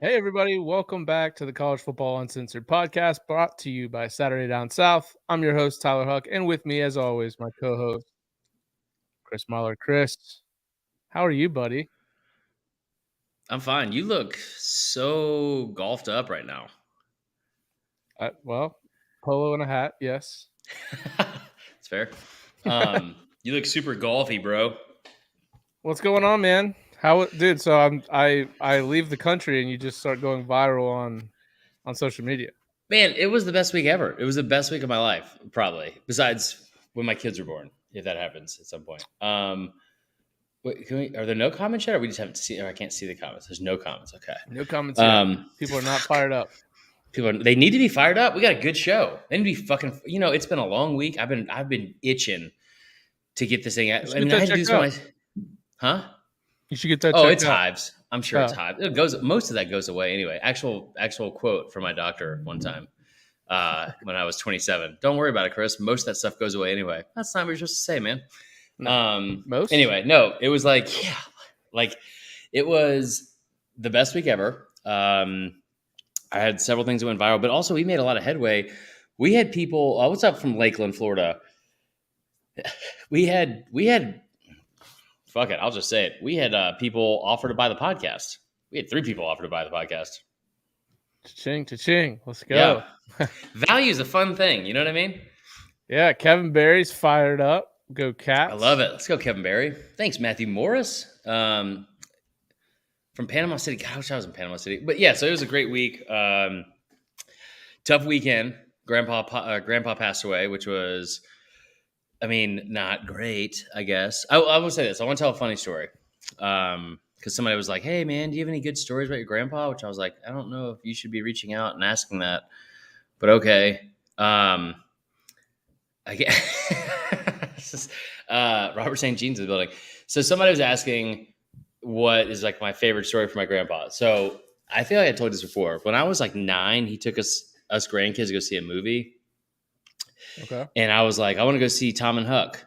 Hey, everybody. Welcome back to the College Football Uncensored podcast brought to you by Saturday Down South. I'm your host, Tyler Huck, and with me, as always, my co host, Chris Mahler. Chris, how are you, buddy? I'm fine. You look so golfed up right now. Well, polo and a hat, yes. It's fair. You look super golfy, bro. What's going on, man? Dude? So I leave the country and you just start going viral on social media. Man, it was the best week ever. It was the best week of my life, probably. Besides when my kids were born, if that happens at some point. Wait, are there no comments yet, or we just haven't seen? Or I can't see the comments. There's no comments. Okay. No comments yet. People are not fired up. They need to be fired up. We got a good show. They need to be fucking. It's been a long week. I've been itching to get this thing out. I mean, I had to do this huh? You should get that. Oh, it's hives. I'm sure it's hives. It goes. Most of that goes away anyway. Actual quote from my doctor one time when I was 27. Don't worry about it, Chris. Most of that stuff goes away anyway. That's not what you're supposed to say, man. Most. Anyway, no, it was like it was the best week ever. I had several things that went viral, but also we made a lot of headway. We had people. What's up from Lakeland, Florida? We had. Fuck it, I'll just say it. We had people offer to buy the podcast. We had 3 people offer to buy the podcast. Cha-ching, cha-ching. Let's go. Yeah. Value is a fun thing. You know what I mean? Yeah, Kevin Barry's fired up. Go Cats. I love it. Let's go, Kevin Barry. Thanks, Matthew Morris. From Panama City. God, I wish I was in Panama City. But yeah, so it was a great week. Tough weekend. Grandpa passed away, which was, I mean, not great, I guess. I will say this. I want to tell a funny story. Because somebody was like, hey, man, do you have any good stories about your grandpa? Which I was like, I don't know if you should be reaching out and asking that. But okay. I guess Robert St. Jean's in the building. So somebody was asking what is like my favorite story for my grandpa. So I feel like I told this before. When I was like 9, he took us grandkids to go see a movie. Okay. And I was like, I want to go see Tom and Huck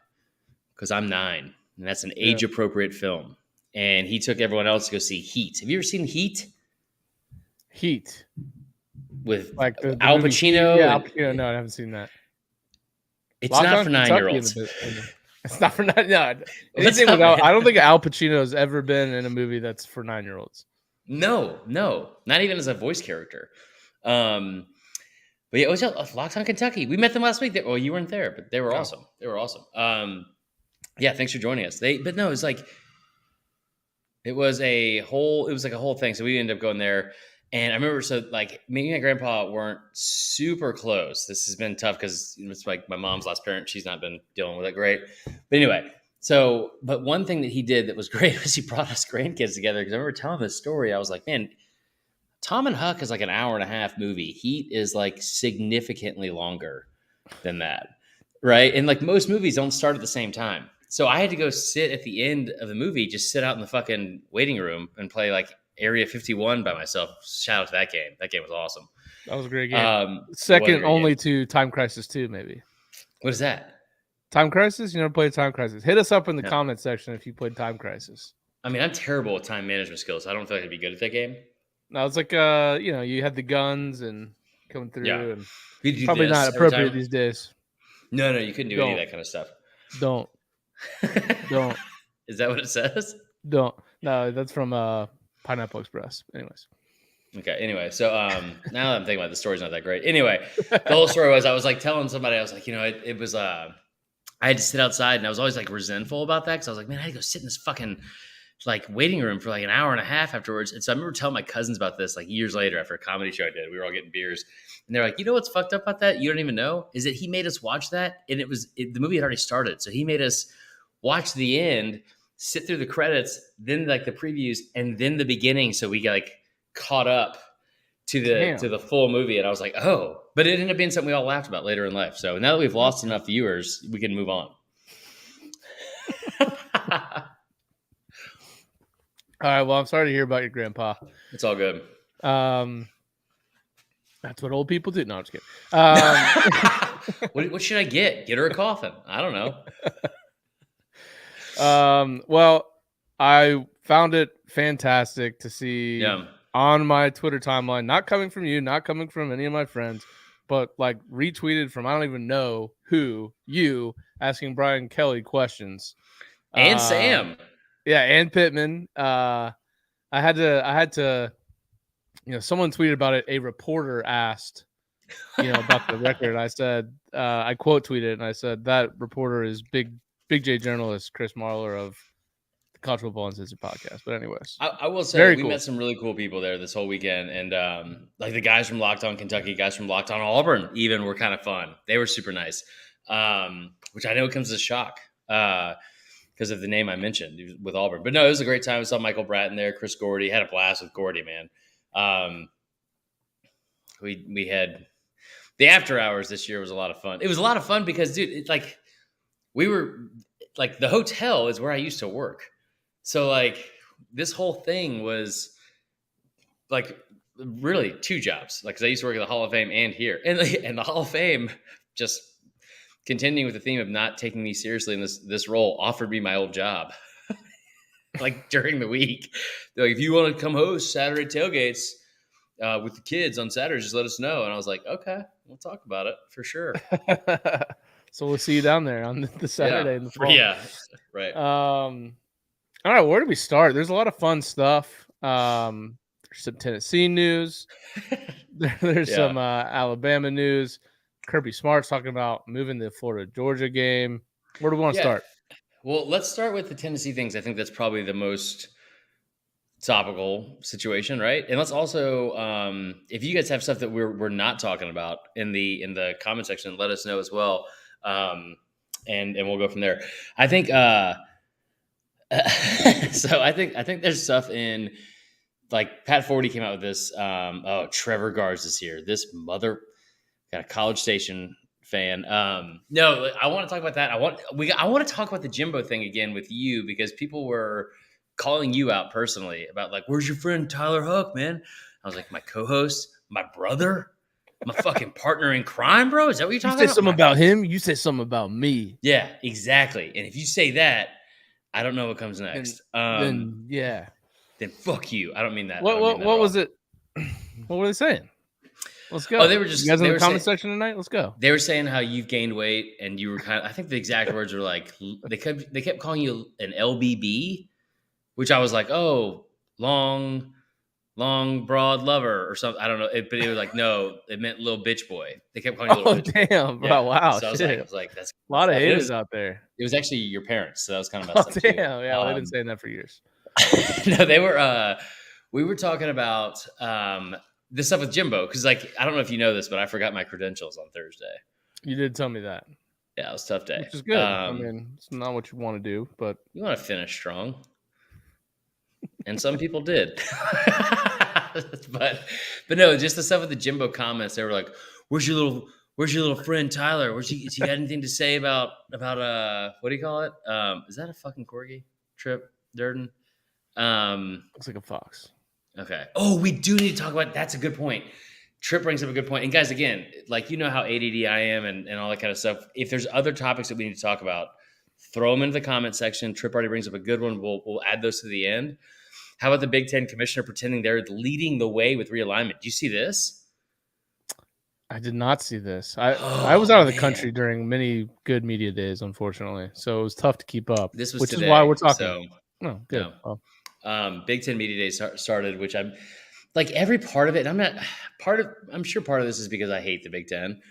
because I'm 9. And that's an age-appropriate film. And he took everyone else to go see Heat. Have you ever seen Heat? Heat. With like the Al Pacino? Yeah, Al Pacino. No, I haven't seen that. It's not for 9-year-olds. It's not for 9. No, anything without. I don't think Al Pacino's ever been in a movie that's for 9-year-olds. No, not even as a voice character. But yeah, it was Lockdown, Kentucky. We met them last week. Well, you weren't there, but they were awesome. They were awesome. Yeah, thanks for joining us. But no, it was like a whole thing. So we ended up going there. And I remember, so like me and my grandpa weren't super close. This has been tough because it's like my mom's last parent. She's not been dealing with it great. But anyway, but one thing that he did that was great was he brought us grandkids together. Because I remember telling this story. I was like, man, Tom and Huck is like an hour-and-a-half movie. Heat is like significantly longer than that, right? And like most movies don't start at the same time. So I had to go sit at the end of the movie, just sit out in the fucking waiting room and play like Area 51 by myself. Shout out to that game. That game was awesome. That was a great game. Second only to Time Crisis 2, maybe. What is that? Time Crisis? You never played Time Crisis? Hit us up in the comment section if you played Time Crisis. I mean, I'm terrible at time management skills. So I don't feel like I'd be good at that game. No, it's like you had the guns and coming through, and probably not appropriate these days. No, you couldn't do any of that kind of stuff. Don't. Is that what it says? Don't. No, that's from Pineapple Express. Anyways. Okay. Anyway, so now that I'm thinking about it, the story's not that great. Anyway, the whole story was I was like telling somebody, I was like, it was I had to sit outside, and I was always like resentful about that because I was like, man, I had to go sit in this fucking like waiting room for like an hour and a half afterwards. And so I remember telling my cousins about this like years later after a comedy show I did. We were all getting beers, and they're like, you know what's fucked up about that? You don't even know is that he made us watch that, and the movie had already started, so he made us watch the end, sit through the credits, then like the previews, and then the beginning, so we got like caught up to the full movie. And I was like, oh, but it ended up being something we all laughed about later in life. So now that we've lost enough viewers, we can move on. All right. Well, I'm sorry to hear about your grandpa. It's all good. That's what old people do. No, I'm just kidding. What should I get? Get her a coffin. I don't know. Well, I found it fantastic to see on my Twitter timeline, not coming from you, not coming from any of my friends, but like retweeted from I don't even know who, you asking Brian Kelly questions. And Sam. Yeah, and Pittman. I had to, someone tweeted about it. A reporter asked, about the record. I said, I quote tweeted and I said, that reporter is big J journalist Chris Marler of the College Football Uncensored podcast. But anyways, I will say very we cool. met some really cool people there this whole weekend. And like the guys from Locked On Kentucky, guys from Locked On Auburn even were kind of fun. They were super nice, which I know comes as a shock because of the name I mentioned with Auburn. But no, it was a great time. We saw Michael Bratton there, Chris Gordy. Had a blast with Gordy, man. We had the after hours this year was a lot of fun. It was a lot of fun because, dude, it's like we were like the hotel is where I used to work. So like this whole thing was like really two jobs. Like, cause I used to work at the Hall of Fame and here, and the Hall of Fame, just continuing with the theme of not taking me seriously in this role, offered me my old job. Like during the week, they're like, if you want to come host Saturday tailgates with the kids on Saturdays, just let us know. And I was like, okay, we'll talk about it for sure. So we'll see you down there on the Saturday in the fall. Yeah, right. All right, where do we start? There's a lot of fun stuff. There's some Tennessee news. There's some Alabama news. Kirby Smart's talking about moving the Florida-Georgia game. Where do we want to start? Well, let's start with the Tennessee things. I think that's probably the most topical situation, right? And let's also, if you guys have stuff that we're not talking about in the comment section, let us know as well, and we'll go from there. I think. So I think there's stuff in like Pat Forty came out with this. Trevor Garza is here. This got a College Station fan. No, I want to talk about that. I want to talk about the Jimbo thing again with you because people were calling you out personally about like, where's your friend Tyler Hook, man? I was like, my co-host, my brother, my fucking partner in crime, bro. Is that what you're talking about? You said something about him. You said something about me. Yeah, exactly. And if you say that, I don't know what comes next. Then fuck you. I don't mean that. What was it? What were they saying? Let's go. Oh, they were just. You guys in the comment section tonight. Let's go. They were saying how you've gained weight and you were kind of. I think the exact words were like they kept calling you an LBB, which I was like, oh, long, broad lover or something. I don't know, but it was like no, it meant little bitch boy. They kept calling you little bitch boy. Damn, bro! Yeah. Wow, so I was like, that's a lot of haters out there. It was actually your parents, so that was kind of messed up. Damn, yeah, well, they've been saying that for years. No, they were. We were talking about this stuff with Jimbo because, like, I don't know if you know this, but I forgot my credentials on Thursday. You did tell me that. Yeah, it was a tough day. Which is good. I mean, it's not what you want to do, but you want to finish strong, and some people did. but no, just the stuff with the Jimbo comments. They were like, "Where's your little friend Tyler? Has he got anything to say about what do you call it? Is that a fucking corgi? Trip Durden? Looks like a fox. Okay. Oh, we do need to talk about. That's a good point. Trip brings up a good point. And guys, again, like you know how ADD I am and all that kind of stuff. If there's other topics that we need to talk about, throw them into the comment section. Trip already brings up a good one. We'll add those to the end. How about the Big Ten commissioner pretending they're leading the way with realignment? Do you see this? I did not see this. I was out of the country during many good media days, unfortunately, so it was tough to keep up. This was which today, is why we're talking. So, oh, good. No. Big Ten media days started, which I'm like every part of it. I'm sure part of this is because I hate the Big Ten,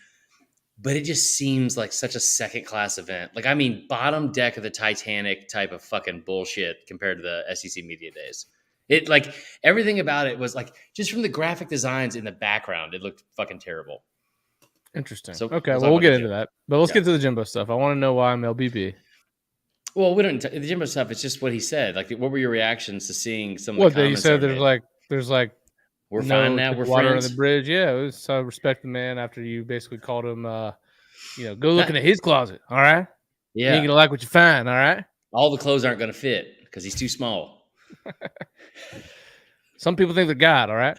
but it just seems like such a second class event. Like, I mean, bottom deck of the Titanic type of fucking bullshit compared to the SEC media days. It like everything about it was like just from the graphic designs in the background, it looked fucking terrible. Interesting. So okay, we'll get into that, but let's get to the Jimbo stuff. I want to know why I'm LBB. Well, we don't the Jimbo stuff. It's just what he said. Like, what were your reactions to seeing some of the comments? What they said? There's like we're fine now. We're water friends. On the bridge. Yeah, it was. I respect the man after you basically called him. Go look into his closet. All right. Yeah, you ain't gonna like what you find. All right. All the clothes aren't gonna fit because he's too small. Some people think they're God. All right.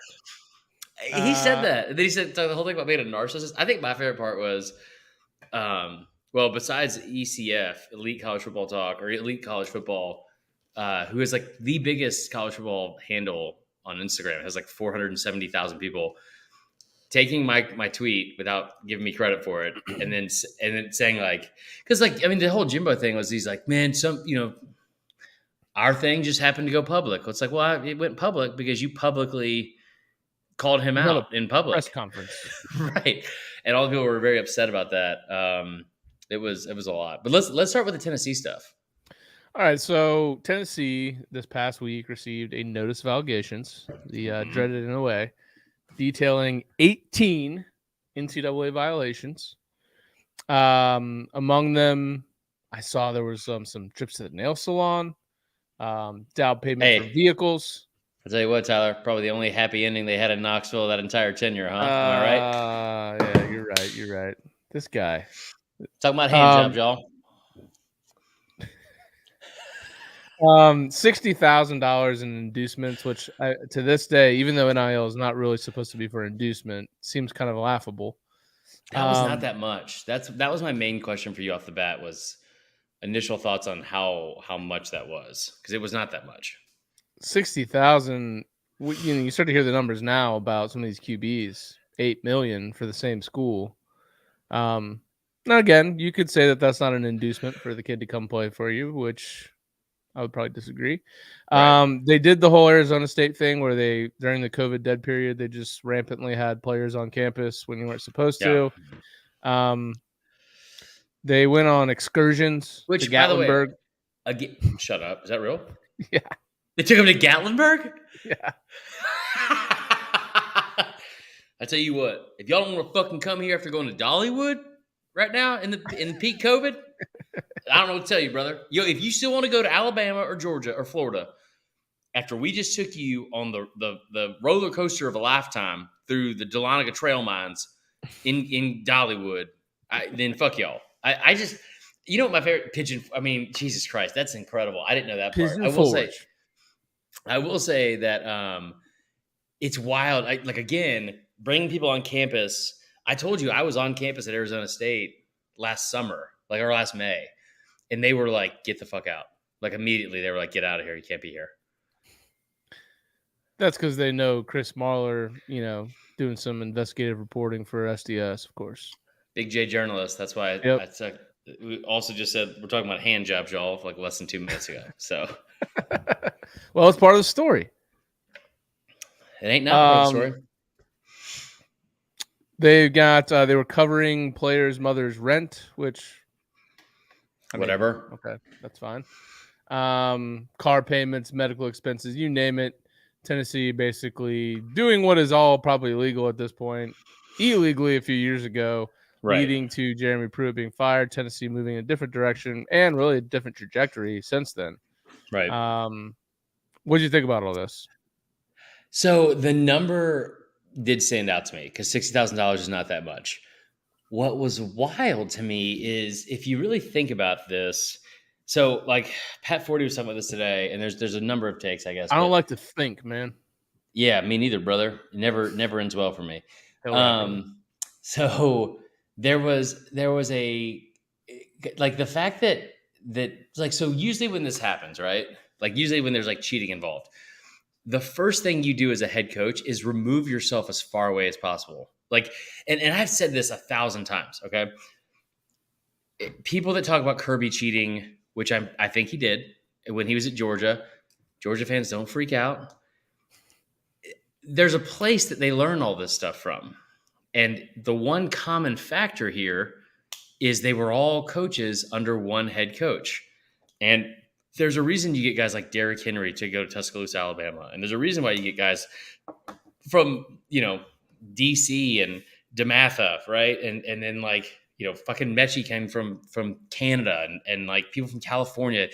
He said that. And then he said the whole thing about being a narcissist. I think my favorite part was, besides ECF, Elite College Football Talk, or Elite College Football, who is like the biggest college football handle on Instagram. It has like 470,000 people taking my tweet without giving me credit for it, and then saying like, because like I mean the whole Jimbo thing was he's like, man, our thing just happened to go public. It's like, well, it went public because you publicly called him You held a out in press public, conference. right? And all the people were very upset about that. It was a lot. But let's start with the Tennessee stuff. All right, so Tennessee this past week received a notice of allegations, the dreaded in a way, detailing 18 NCAA violations. Among them, I saw there was some trips to the nail salon, down payment for vehicles. I'll tell you what, Tyler, probably the only happy ending they had in Knoxville that entire tenure, huh? Am I right? Yeah, you're right. You're right. This guy. Talking about hand jobs, y'all. $60,000 in inducements, which to this day, even though NIL is not really supposed to be for inducement, seems kind of laughable. That was not that much. That was my main question for you off the bat was initial thoughts on how much that was, because it was not that much. 60,000. You start to hear the numbers now about some of these QBs. 8 million for the same school. Now again, you could say that that's not an inducement for the kid to come play for you, which I would probably disagree. Right. They did the whole Arizona State thing where they, during the COVID dead period, they just rampantly had players on campus when you weren't supposed to. They went on excursions to Gatlinburg. By the way, shut up. Is that real? Yeah. They took him to Gatlinburg? Yeah. I tell you what, if y'all don't want to fucking come here after going to Dollywood right now in peak COVID, I don't know what to tell you, brother. If you still want to go to Alabama or Georgia or Florida, after we just took you on the roller coaster of a lifetime through the Dahlonega Trail Mines in Dollywood, then fuck y'all. I just, my favorite pigeon. I mean, Jesus Christ, that's incredible. I didn't know that part. I will say that it's wild. Again, bringing people on campus. I told you I was on campus at Arizona State last summer, or last May. And they were like, get the fuck out. Immediately, they were like, get out of here. You can't be here. That's because they know Chris Marler, doing some investigative reporting for SDS, of course. Big J journalist. That's why we also just said we're talking about hand jobs, y'all, less than 2 minutes ago. So, well, it's part of the story. It ain't not part of the story. They were covering players' mothers' rent, which whatever. Okay, that's fine. Car payments, medical expenses, you name it. Tennessee basically doing what is all probably illegal at this point, illegally a few years ago, leading to Jeremy Pruitt being fired, Tennessee moving in a different direction, and really a different trajectory since then. Right. What did you think about all this? So the number did stand out to me because $60,000 is not that much. What was wild to me is if you really think about this. So Pat Forty was talking about this today, and there's a number of takes, I guess. I don't like to think, man. Yeah, me neither, brother. It never ends well for me. So there was a the fact that so usually when this happens, right? Usually when there's cheating involved, the first thing you do as a head coach is remove yourself as far away as possible. And I've said this 1,000 times, okay? People that talk about Kirby cheating, which I think he did when he was at Georgia. Georgia fans, don't freak out. There's a place that they learn all this stuff from. And the one common factor here is they were all coaches under one head coach. And there's a reason you get guys like Derrick Henry to go to Tuscaloosa, Alabama. And there's a reason why you get guys from, DC and DeMatha, right? And then fucking Mechie came from Canada and people from California.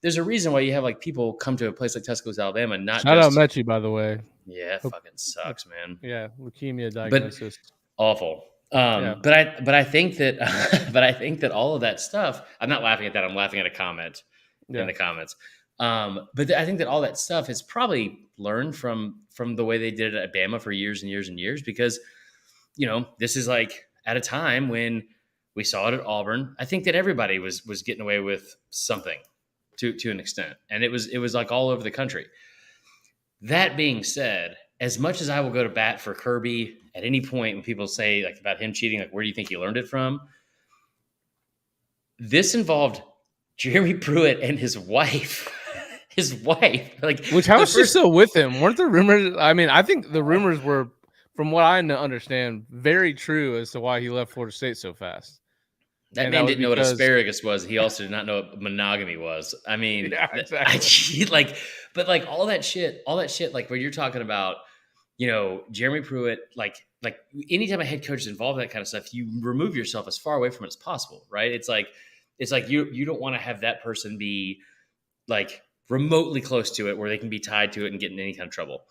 There's a reason why you have people come to a place like Tuscaloosa, Alabama. Shout out Mechie, by the way. Yeah, it fucking sucks, man. Yeah, leukemia diagnosis. But awful. But I think that all of that stuff. I'm not laughing at that. I'm laughing at a comment in the comments. But I think that all that stuff is probably learned from the way they did it at Bama for years and years and years, because, this is at a time when we saw it at Auburn. I think that everybody was getting away with something to an extent. And it was all over the country. That being said, as much as I will go to bat for Kirby at any point when people say like about him cheating, like where do you think he learned it from? This involved Jeremy Pruitt and his wife. His wife, like, Which how is she still with him? Weren't the rumors? I mean, I think the rumors were, from what I understand, very true as to why he left Florida State so fast. That man didn't know what asparagus was. He also did not know what monogamy was. I mean, yeah, exactly. But like all that shit, like when you're talking about, Jeremy Pruitt, like anytime a head coach is involved in that kind of stuff, you remove yourself as far away from it as possible, right? It's like you don't want to have that person be like remotely close to it where they can be tied to it and get in any kind of trouble.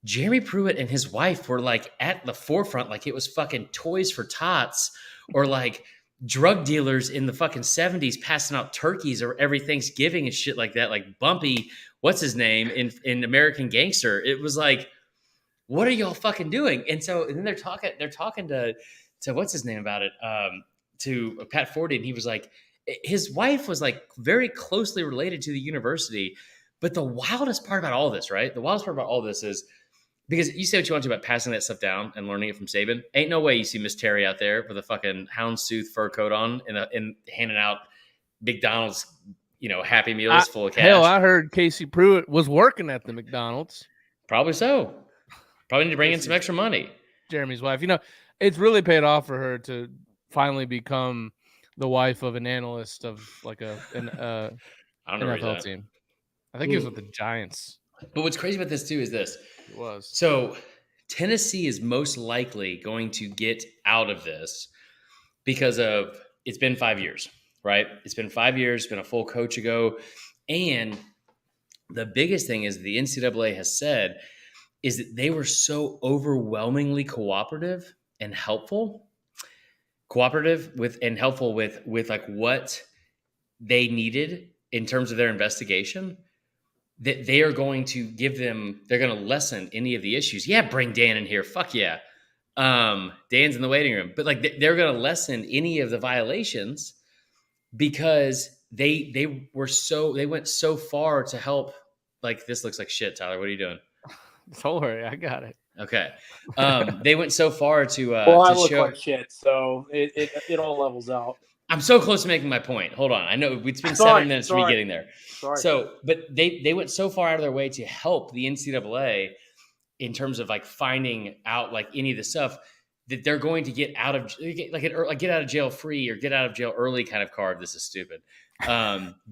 Jeremy Pruitt and his wife were like at the forefront, like it was fucking Toys for Tots or like drug dealers in the fucking 70s passing out turkeys or every Thanksgiving and shit like that, like Bumpy, what's his name in American Gangster. It was like, what are y'all fucking doing? And then they're talking to what's his name about it, to Pat Forty, and he was like, his wife was like very closely related to the university. But the wildest part about all this, right? The wildest part about all this is because you say what you want to about passing that stuff down and learning it from Saban. Ain't no way you see Miss Terry out there with a fucking houndstooth fur coat on and handing out McDonald's, Happy Meals full of cash. Hell, I heard Casey Pruitt was working at the McDonald's. Probably so. Probably need to bring in some extra money. Jeremy's wife. It's really paid off for her to finally become the wife of an analyst of like an NFL team. I think he was with the Giants. But what's crazy about this too is this. It was. So Tennessee is most likely going to get out of this because of it's been 5 years, right? It's been 5 years, it's been a full coach ago. And the biggest thing is the NCAA has said is that they were so overwhelmingly cooperative and helpful with like what they needed in terms of their investigation, that they are going to they're going to lessen any of the issues. Yeah, bring Dan in here. Fuck yeah. Dan's in the waiting room. But like they're going to lessen any of the violations because they went so far to help. Like, this looks like shit, Tyler. What are you doing? Don't worry, I got it. Okay. They went so far to I to look show like shit, so it all levels out. I'm so close to making my point. Hold on. I know it's been 7 minutes for me getting there. Sorry. So, but they went so far out of their way to help the NCAA in terms of like finding out like any of the stuff that they're going to get out of get out of jail free or get out of jail early kind of card. This is stupid.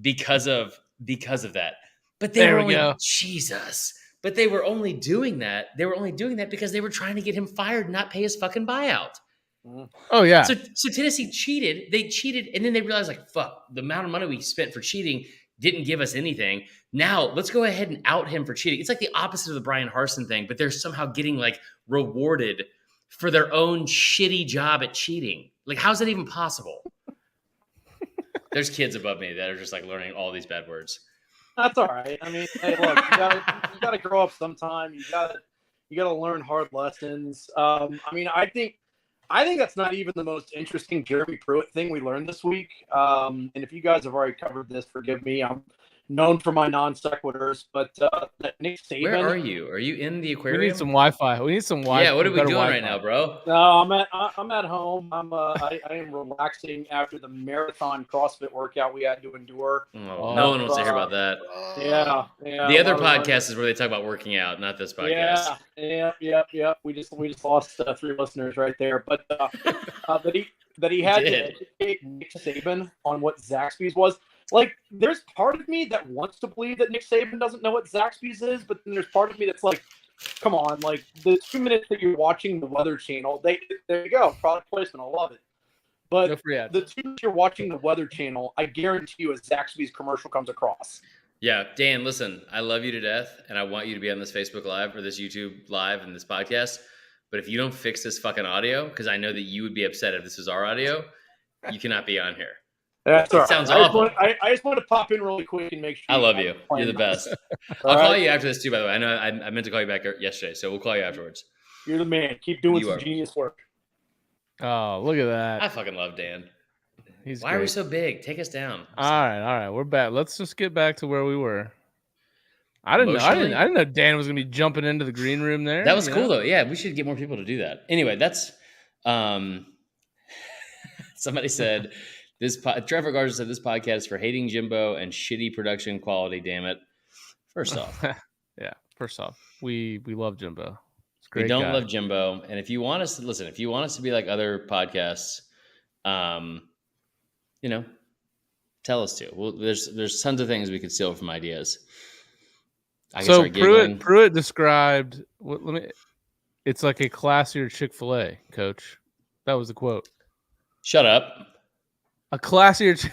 Because of that. But they were only Jesus. But they were only doing that. They were only doing that because they were trying to get him fired and not pay his fucking buyout. Oh, yeah. So Tennessee cheated. They cheated, and then they realized, like, fuck, the amount of money we spent for cheating didn't give us anything. Now, let's go ahead and out him for cheating. It's like the opposite of the Brian Harsin thing, but they're somehow getting, like, rewarded for their own shitty job at cheating. Like, how's that even possible? There's kids above me that are just, like, learning all these bad words. That's all right. I mean, hey, look, you gotta grow up sometime. You gotta learn hard lessons. I mean, I think that's not even the most interesting Jeremy Pruitt thing we learned this week. And if you guys have already covered this, forgive me. I'm known for my non sequiturs, but that Nick Saban. Where are you? Are you in the aquarium? We need some Wi-Fi. Yeah, what are we doing right now, bro? No, I'm at home. I am relaxing after the marathon CrossFit workout we had to endure. Oh, no one wants to hear about that. Yeah. The other podcast is where they talk about working out, not this podcast. Yeah. We just lost 3 listeners right there, but that he had to educate Nick Saban on what Zaxby's was. Like, there's part of me that wants to believe that Nick Saban doesn't know what Zaxby's is, but then there's part of me that's like, come on, like, the 2 minutes that you're watching the Weather Channel, there you go, product placement, I love it. But the 2 minutes you're watching the Weather Channel, I guarantee you a Zaxby's commercial comes across. Yeah, Dan, listen, I love you to death, and I want you to be on this Facebook Live or this YouTube Live and this podcast, but if you don't fix this fucking audio, because I know that you would be upset if this was our audio, you cannot be on here. That's all right. Sounds awful. I just want to pop in really quick and make sure. I love you. You're the best. I'll call you after this too, by the way. I know I meant to call you back yesterday, so we'll call you afterwards. You're the man. Keep doing some genius work. Oh, look at that. I fucking love Dan. Why great. are we so big? Take us down. All right. We're back. Let's just get back to where we were. I didn't know. I emotionally. didn't know Dan was gonna be jumping into the green room there. That was cool though. Yeah, we should get more people to do that. Anyway, that's somebody said Trevor Garza said this podcast is for hating Jimbo and shitty production quality. Damn it! First off, yeah. First off, we love Jimbo. It's a we great don't guy. love Jimbo, and if you want us to listen, if you want us to be like other podcasts, you know, tell us to. Well, there's tons of things we could steal from ideas. I can start giggling. Pruitt described. It's like a classier Chick-fil-A, Coach. That was the quote. Shut up. A classier.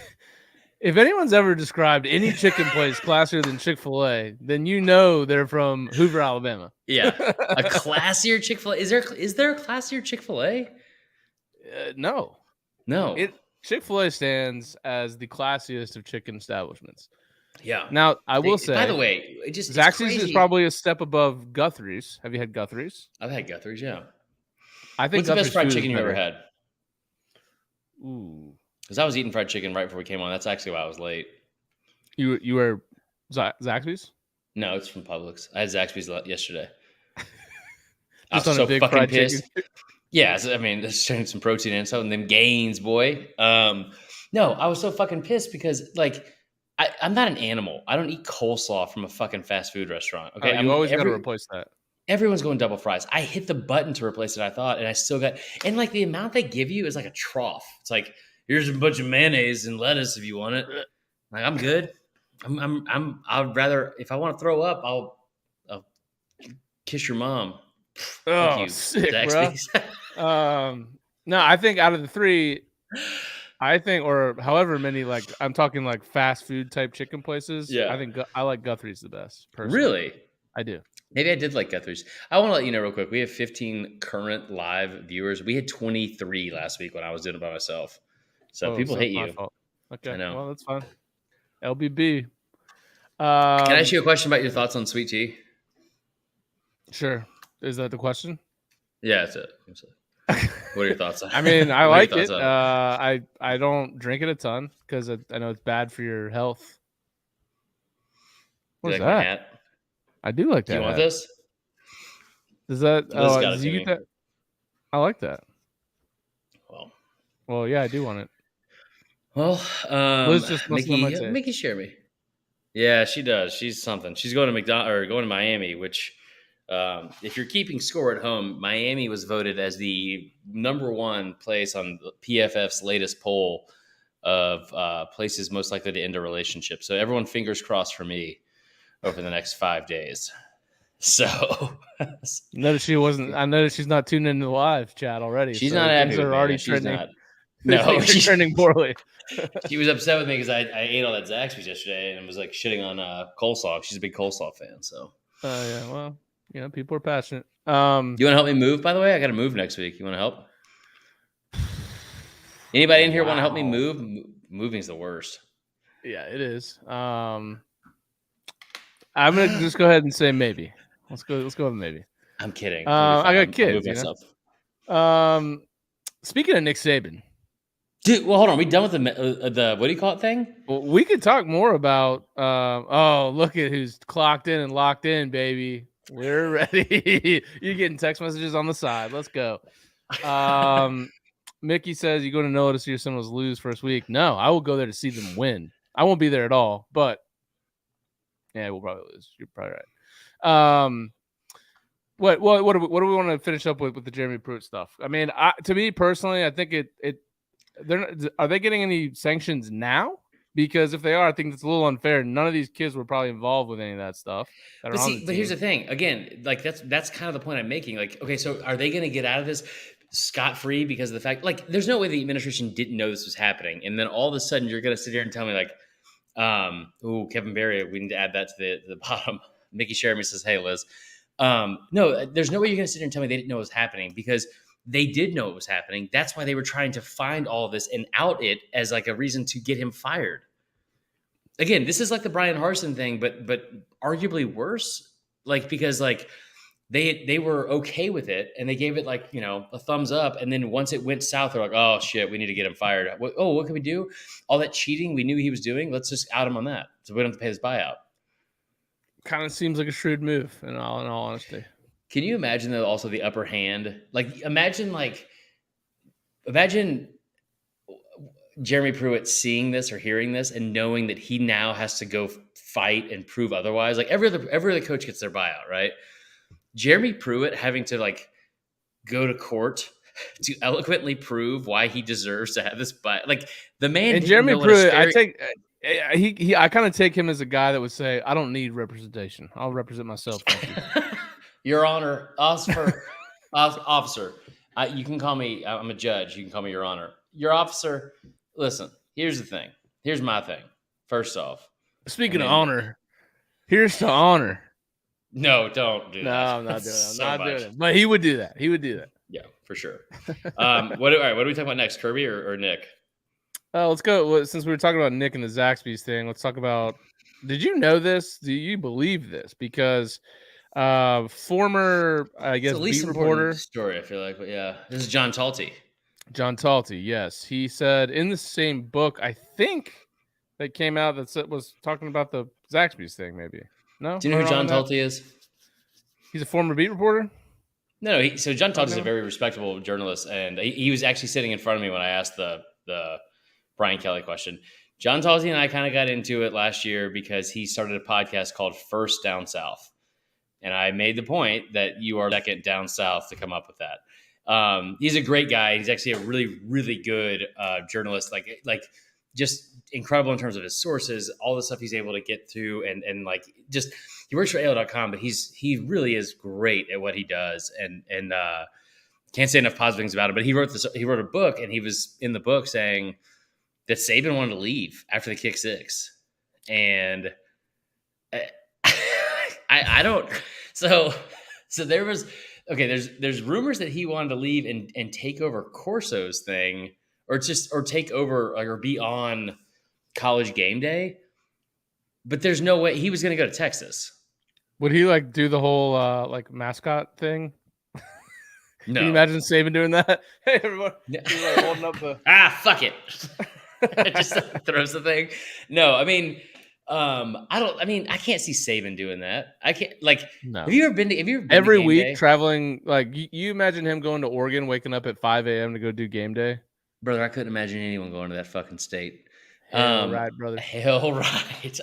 If anyone's ever described any chicken place classier than Chick-fil-A, then you know they're from Hoover, Alabama. Yeah, a classier Chick-fil-A. Is there a classier Chick-fil-A? No. Chick-fil-A stands as the classiest of chicken establishments. Yeah. Now, I will say, by the way, Zaxby's is probably a step above Guthrie's. Have you had Guthrie's? I've had Guthrie's, yeah. I think What's the best fried chicken you ever had? Ooh. Because I was eating fried chicken right before we came on. That's actually why I was late. You were Zaxby's? No, it's from Publix. I had Zaxby's yesterday. I was so fucking pissed. Yeah, I mean, there's some protein in some of them gains, boy. No, I was so fucking pissed because, like, I'm not an animal. I don't eat coleslaw from a fucking fast food restaurant. Okay, you always got to replace that. Everyone's going double fries. I hit the button to replace it, I thought, and I still got. And like the amount they give you is like a trough. It's like, here's a bunch of mayonnaise and lettuce if you want it. Like, I'm good. I'd rather, if I want to throw up, I'll kiss your mom. Oh, you, sick, bro. No, I think out of the three, or however many, like, I'm talking like fast food type chicken places. Yeah, I think I like Guthrie's the best. Personally. Really? I do. Maybe I did like Guthrie's. I want to let you know real quick. We have 15 current live viewers. We had 23 last week when I was doing it by myself. So people hate you. Fault. Okay, I know. Well, that's fine. LBB. Can I ask you a question about your thoughts on sweet tea? Sure. Is that the question? Yeah, that's it. What are your thoughts on it? I mean, I like it. I don't drink it a ton because I know it's bad for your health. What's that? My hat? I do like that. Do you want this? Does that? Does you get that? I like that. Well, yeah, I do want it. Well, Liz just Mickey share me. Yeah, she does. She's something. She's going to going to Miami, which, if you're keeping score at home, Miami was voted as the #1 place on PFF's latest poll of places most likely to end a relationship. So everyone, fingers crossed for me over the next 5 days. So notice she wasn't. I noticed she's not tuning into the live chat already. She's not happy. Things are already trending. No, she's trending poorly. She was upset with me because I ate all that Zaxby's yesterday and was like shitting on coleslaw. She's a big coleslaw fan. So yeah, well, people are passionate. You want to help me move? By the way, I got to move next week. You want to help? Anybody in here want to help me move? Moving's the worst. Yeah, it is. I'm gonna just go ahead and say maybe. Let's go with maybe. I'm kidding. I got kids. Speaking of Nick Saban, dude. Well, hold on. Are we done with the what do you call it thing? Well, we could talk more about. Look at who's clocked in and locked in, baby. We're ready. You're getting text messages on the side. Let's go. Mickey says you're going to know to see your Seminoles lose first week. No, I will go there to see them win. I won't be there at all, but yeah, we'll probably lose. You're probably right. What do we want to finish up with the Jeremy Pruitt stuff? I mean, to me personally, I think are they getting any sanctions now? Because if they are, I think it's a little unfair. None of these kids were probably involved with any of that stuff. But here's the thing. Again, like that's kind of the point I'm making. Like, okay, so are they going to get out of this scot-free because of the fact, like, there's no way the administration didn't know this was happening, and then all of a sudden you're going to sit here and tell me, like, Kevin Berry, we need to add that to the bottom. Mickey Sherman says, hey, Liz. No, there's no way you're going to sit here and tell me they didn't know it was happening, because they did know it was happening. That's why they were trying to find all of this and out it as like a reason to get him fired. Again, this is like the Brian Harsin thing, but arguably worse. Like, because like they were okay with it and they gave it like, a thumbs up. And then once it went south, they're like, oh shit, we need to get him fired. What can we do? All that cheating we knew he was doing. Let's just out him on that, so we don't have to pay his buyout. kind of seems like a shrewd move in all honesty. Can you imagine though also the upper hand? Imagine Jeremy Pruitt seeing this or hearing this and knowing that he now has to go fight and prove otherwise. Like every other coach gets their buyout, right? Jeremy Pruitt having to go to court to eloquently prove why he deserves to have this buyout. Like the man. And Jeremy Pruitt, I kind of take him as a guy that would say, "I don't need representation. I'll represent myself." Thank you. Your Honor, officer. You can call me. I'm a judge. You can call me Your Honor. Your officer. Listen. Here's the thing. Here's my thing. First off, speaking of honor, here's to honor. No, don't do that. No, I'm not doing it. I'm not doing it. But he would do that. Yeah, for sure. All right, what are we talking about next, Kirby or Nick? Let's go. Since we were talking about Nick and the Zaxby's thing, let's talk about. Did you know this? Do you believe this? Because former, I guess, beat reporter story. I feel like, but yeah, this is John Talty. John Talty, yes, he said in the same book, I think that came out that was talking about the Zaxby's thing. Maybe no. Do you know who John Talty is? He's a former beat reporter. No, so John Talty is a very respectable journalist, and he was actually sitting in front of me when I asked the Brian Kelly question. John Talty and I kind of got into it last year because he started a podcast called First Down South. And I made the point that you are second down south to come up with that. He's a great guy. He's actually a really, really good journalist, like just incredible in terms of his sources, all the stuff he's able to get through. And like, just, he works for AL.com, but he really is great at what he does. And can't say enough positive things about it, but he wrote a book, and he was in the book saying that Saban wanted to leave after the kick six. And I don't. So there was there's rumors that he wanted to leave and take over Corso's thing, or take over or be on College Game Day. But there's no way he was going to go to Texas. Would he do the whole mascot thing? No. Can you imagine Saban doing that? Hey everyone, he's holding up the fuck it. Just throws the thing. No, I mean. I can't see Saban doing that. I can't no. Have you ever been every to week day? Traveling? You imagine him going to Oregon, waking up at 5 a.m. to go do game day? Brother, I couldn't imagine anyone going to that fucking state. Hell right, brother. Hell right.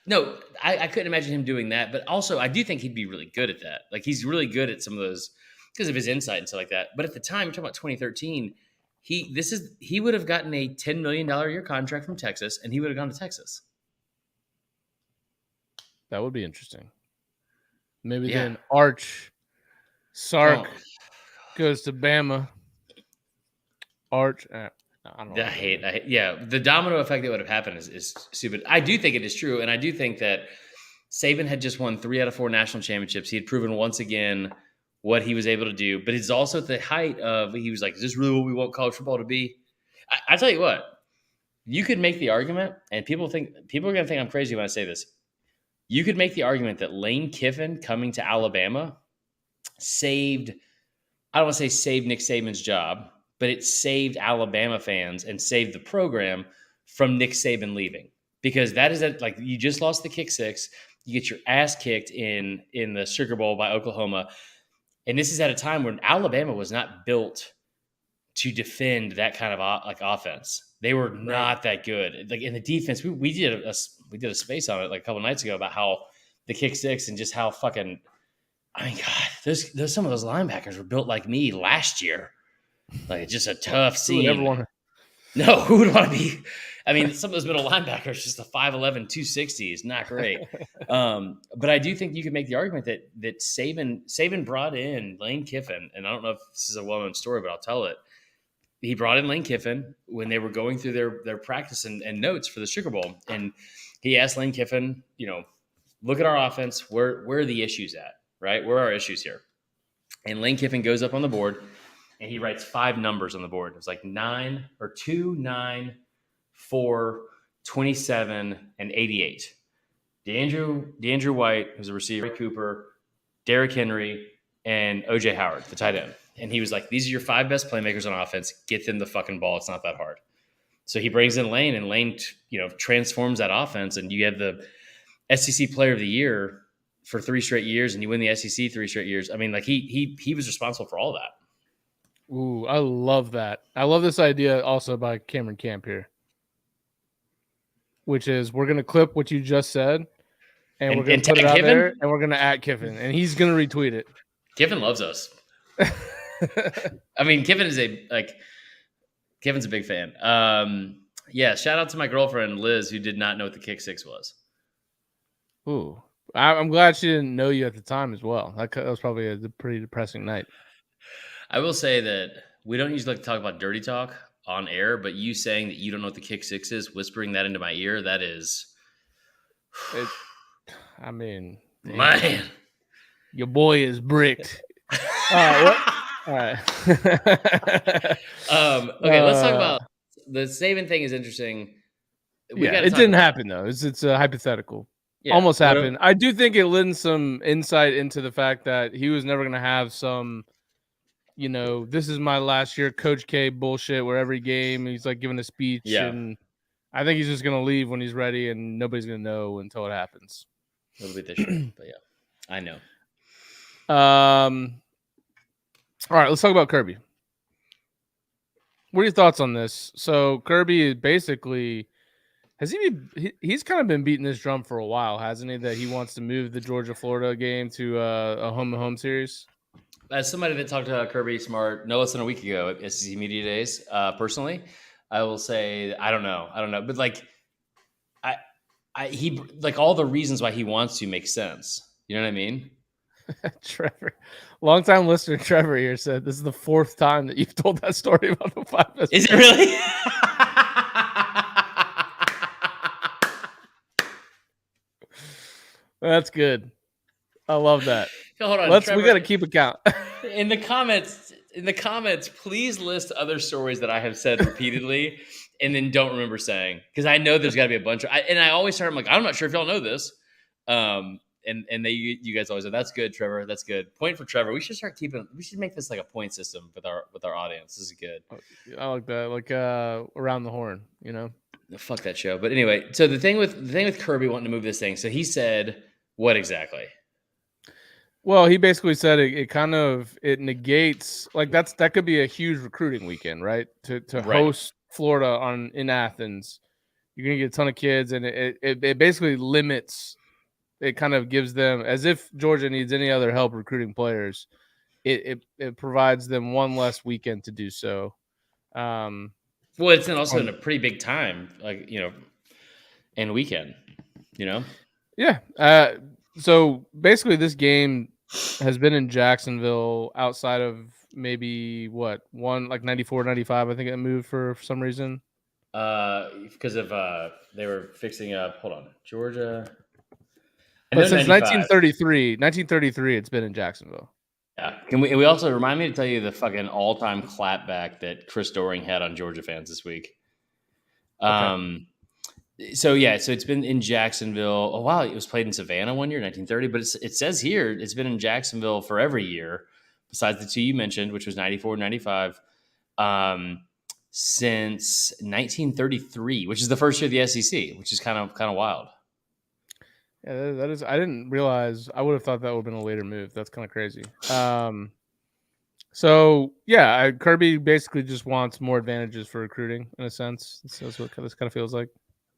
No, I couldn't imagine him doing that. But also, I do think he'd be really good at that. Like, he's really good at some of those because of his insight and stuff like that. But at the time, you're talking about 2013, he would have gotten a $10 million a year contract from Texas, and he would have gone to Texas. That would be interesting. Maybe then Sark goes to Bama. I don't know. I hate. The domino effect that would have happened is stupid. I do think it is true, and I do think that Saban had just won 3 out of 4 national championships. He had proven once again what he was able to do, but it's also at the height of, he was like, is this really what we want college football to be? I tell you what, you could make the argument, and people are going to think I'm crazy when I say this. You could make the argument that Lane Kiffin coming to Alabama saved Nick Saban's job, but it saved Alabama fans and saved the program from Nick Saban leaving. Because that is you just lost the kick six, you get your ass kicked in the Sugar Bowl by Oklahoma. And this is at a time when Alabama was not built to defend that kind of offense. They were not that good. Like in the defense, we did a space on it a couple nights ago about how the kick six and just how fucking, I mean, God, there's some of those linebackers were built like me last year. Like, just a tough scene. Who would want to be? I mean, some of those middle linebackers, just a 5'11", 260 is not great. But I do think you could make the argument that Saban brought in Lane Kiffin, and I don't know if this is a well-known story, but I'll tell it. He brought in Lane Kiffin when they were going through their practice and notes for the Sugar Bowl. And he asked Lane Kiffin, look at our offense. Where are the issues at, right? Where are our issues here? And Lane Kiffin goes up on the board, and he writes 5 numbers on the board. It was like 2, 9, 4, 27, and 88. DeAndrew White, who's a receiver, Cooper, Derrick Henry, and O.J. Howard, the tight end. And he was like, these are your 5 best playmakers on offense. Get them the fucking ball. It's not that hard. So he brings in Lane, and Lane, transforms that offense. And you have SEC Player of the Year for 3 straight years, and you win the SEC 3 straight years. I mean, like he was responsible for all that. Ooh, I love that. I love this idea also by Cameron Camp here, which is we're gonna clip what you just said, and we're gonna And put it tag out Kiffin? there, and we're gonna at Kiffin, and he's gonna retweet it. Kiffin loves us. I mean, Kiffin's a big fan. Yeah, shout out to my girlfriend Liz, who did not know what the kick six was. Ooh, I'm glad she didn't know you at the time as well. That was probably a pretty depressing night. I will say that we don't usually like to talk about dirty talk on air, but you saying that you don't know what the kick six is, whispering that into my ear, that is. I mean, man, your boy is bricked. What? All right. Okay, let's talk about the Saban thing. Is interesting. It didn't happen though. It's a hypothetical. Yeah, almost happened. I do think it lends some insight into the fact that he was never going to have some, this is my last year Coach K bullshit where every game he's like giving a speech, and I think he's just going to leave when he's ready, and nobody's going to know until it happens. A little bit this year, but yeah, I know. All right, let's talk about Kirby. What are your thoughts on this? So Kirby basically he's kind of been beating this drum for a while, hasn't he? That he wants to move the Georgia-Florida game to a home series. As somebody that talked to Kirby Smart no less than a week ago at SEC Media Days, personally, I will say I don't know, but like he like all the reasons why he wants to make sense. You know what I mean? Trevor, longtime listener Trevor here said this is the 4th time that you've told that story about the 5 best. Is it really? That's good. I love that. Hold on, we got to keep account. In the comments, please list other stories that I have said repeatedly and then don't remember saying, because I know there's got to be a bunch of. And I always start. I'm like, I'm not sure if y'all know this. And you guys always say, that's good, Trevor. That's good. Point for Trevor. We should start keeping. We should make this like a point system with our audience. This is good. I like that. Like around the horn. Fuck that show. But anyway, so the thing with Kirby wanting to move this thing. So he said, what exactly? Well, he basically said it negates, like that could be a huge recruiting weekend, right? To host Florida in Athens, you're gonna get a ton of kids, and it basically limits. It kind of gives them, as if Georgia needs any other help recruiting players, it provides them one less weekend to do so. Well, it's also in a pretty big time, like and weekend, Yeah. So basically, this game has been in Jacksonville outside of maybe like 94, 95. I think it moved for some reason. Because of they were fixing up. Hold on, Georgia. But since 1933, it's been in Jacksonville. Yeah. Can we also remind me to tell you the fucking all-time clapback that Chris Doering had on Georgia fans this week? Okay. So it's been in Jacksonville. Oh wow, it was played in Savannah one year, 1930. But it says here it's been in Jacksonville for every year, besides the 2 you mentioned, which was 94, 95, since 1933, which is the first year of the SEC, which is kind of wild. Yeah, that is. I didn't realize. I would have thought that would have been a later move. That's kind of crazy. So yeah, Kirby basically just wants more advantages for recruiting in a sense. That's what this kind of feels like.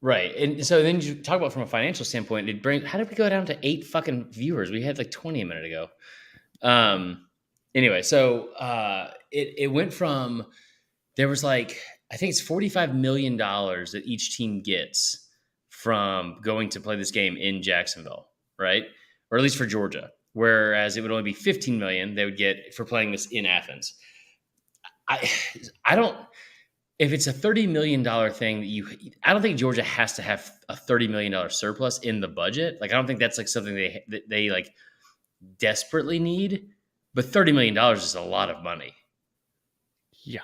Right. And so then you talk about from a financial standpoint, how did we go down to 8 fucking viewers? We had like 20 a minute ago. Anyway, so it went from, there was like, I think it's $45 million that each team gets from going to play this game in Jacksonville, right? Or at least for Georgia. Whereas it would only be $15 million they would get for playing this in Athens. I don't. If it's a $30 million thing I don't think Georgia has to have a $30 million surplus in the budget. Like, I don't think that's like something they like desperately need, but $30 million is a lot of money. Yeah.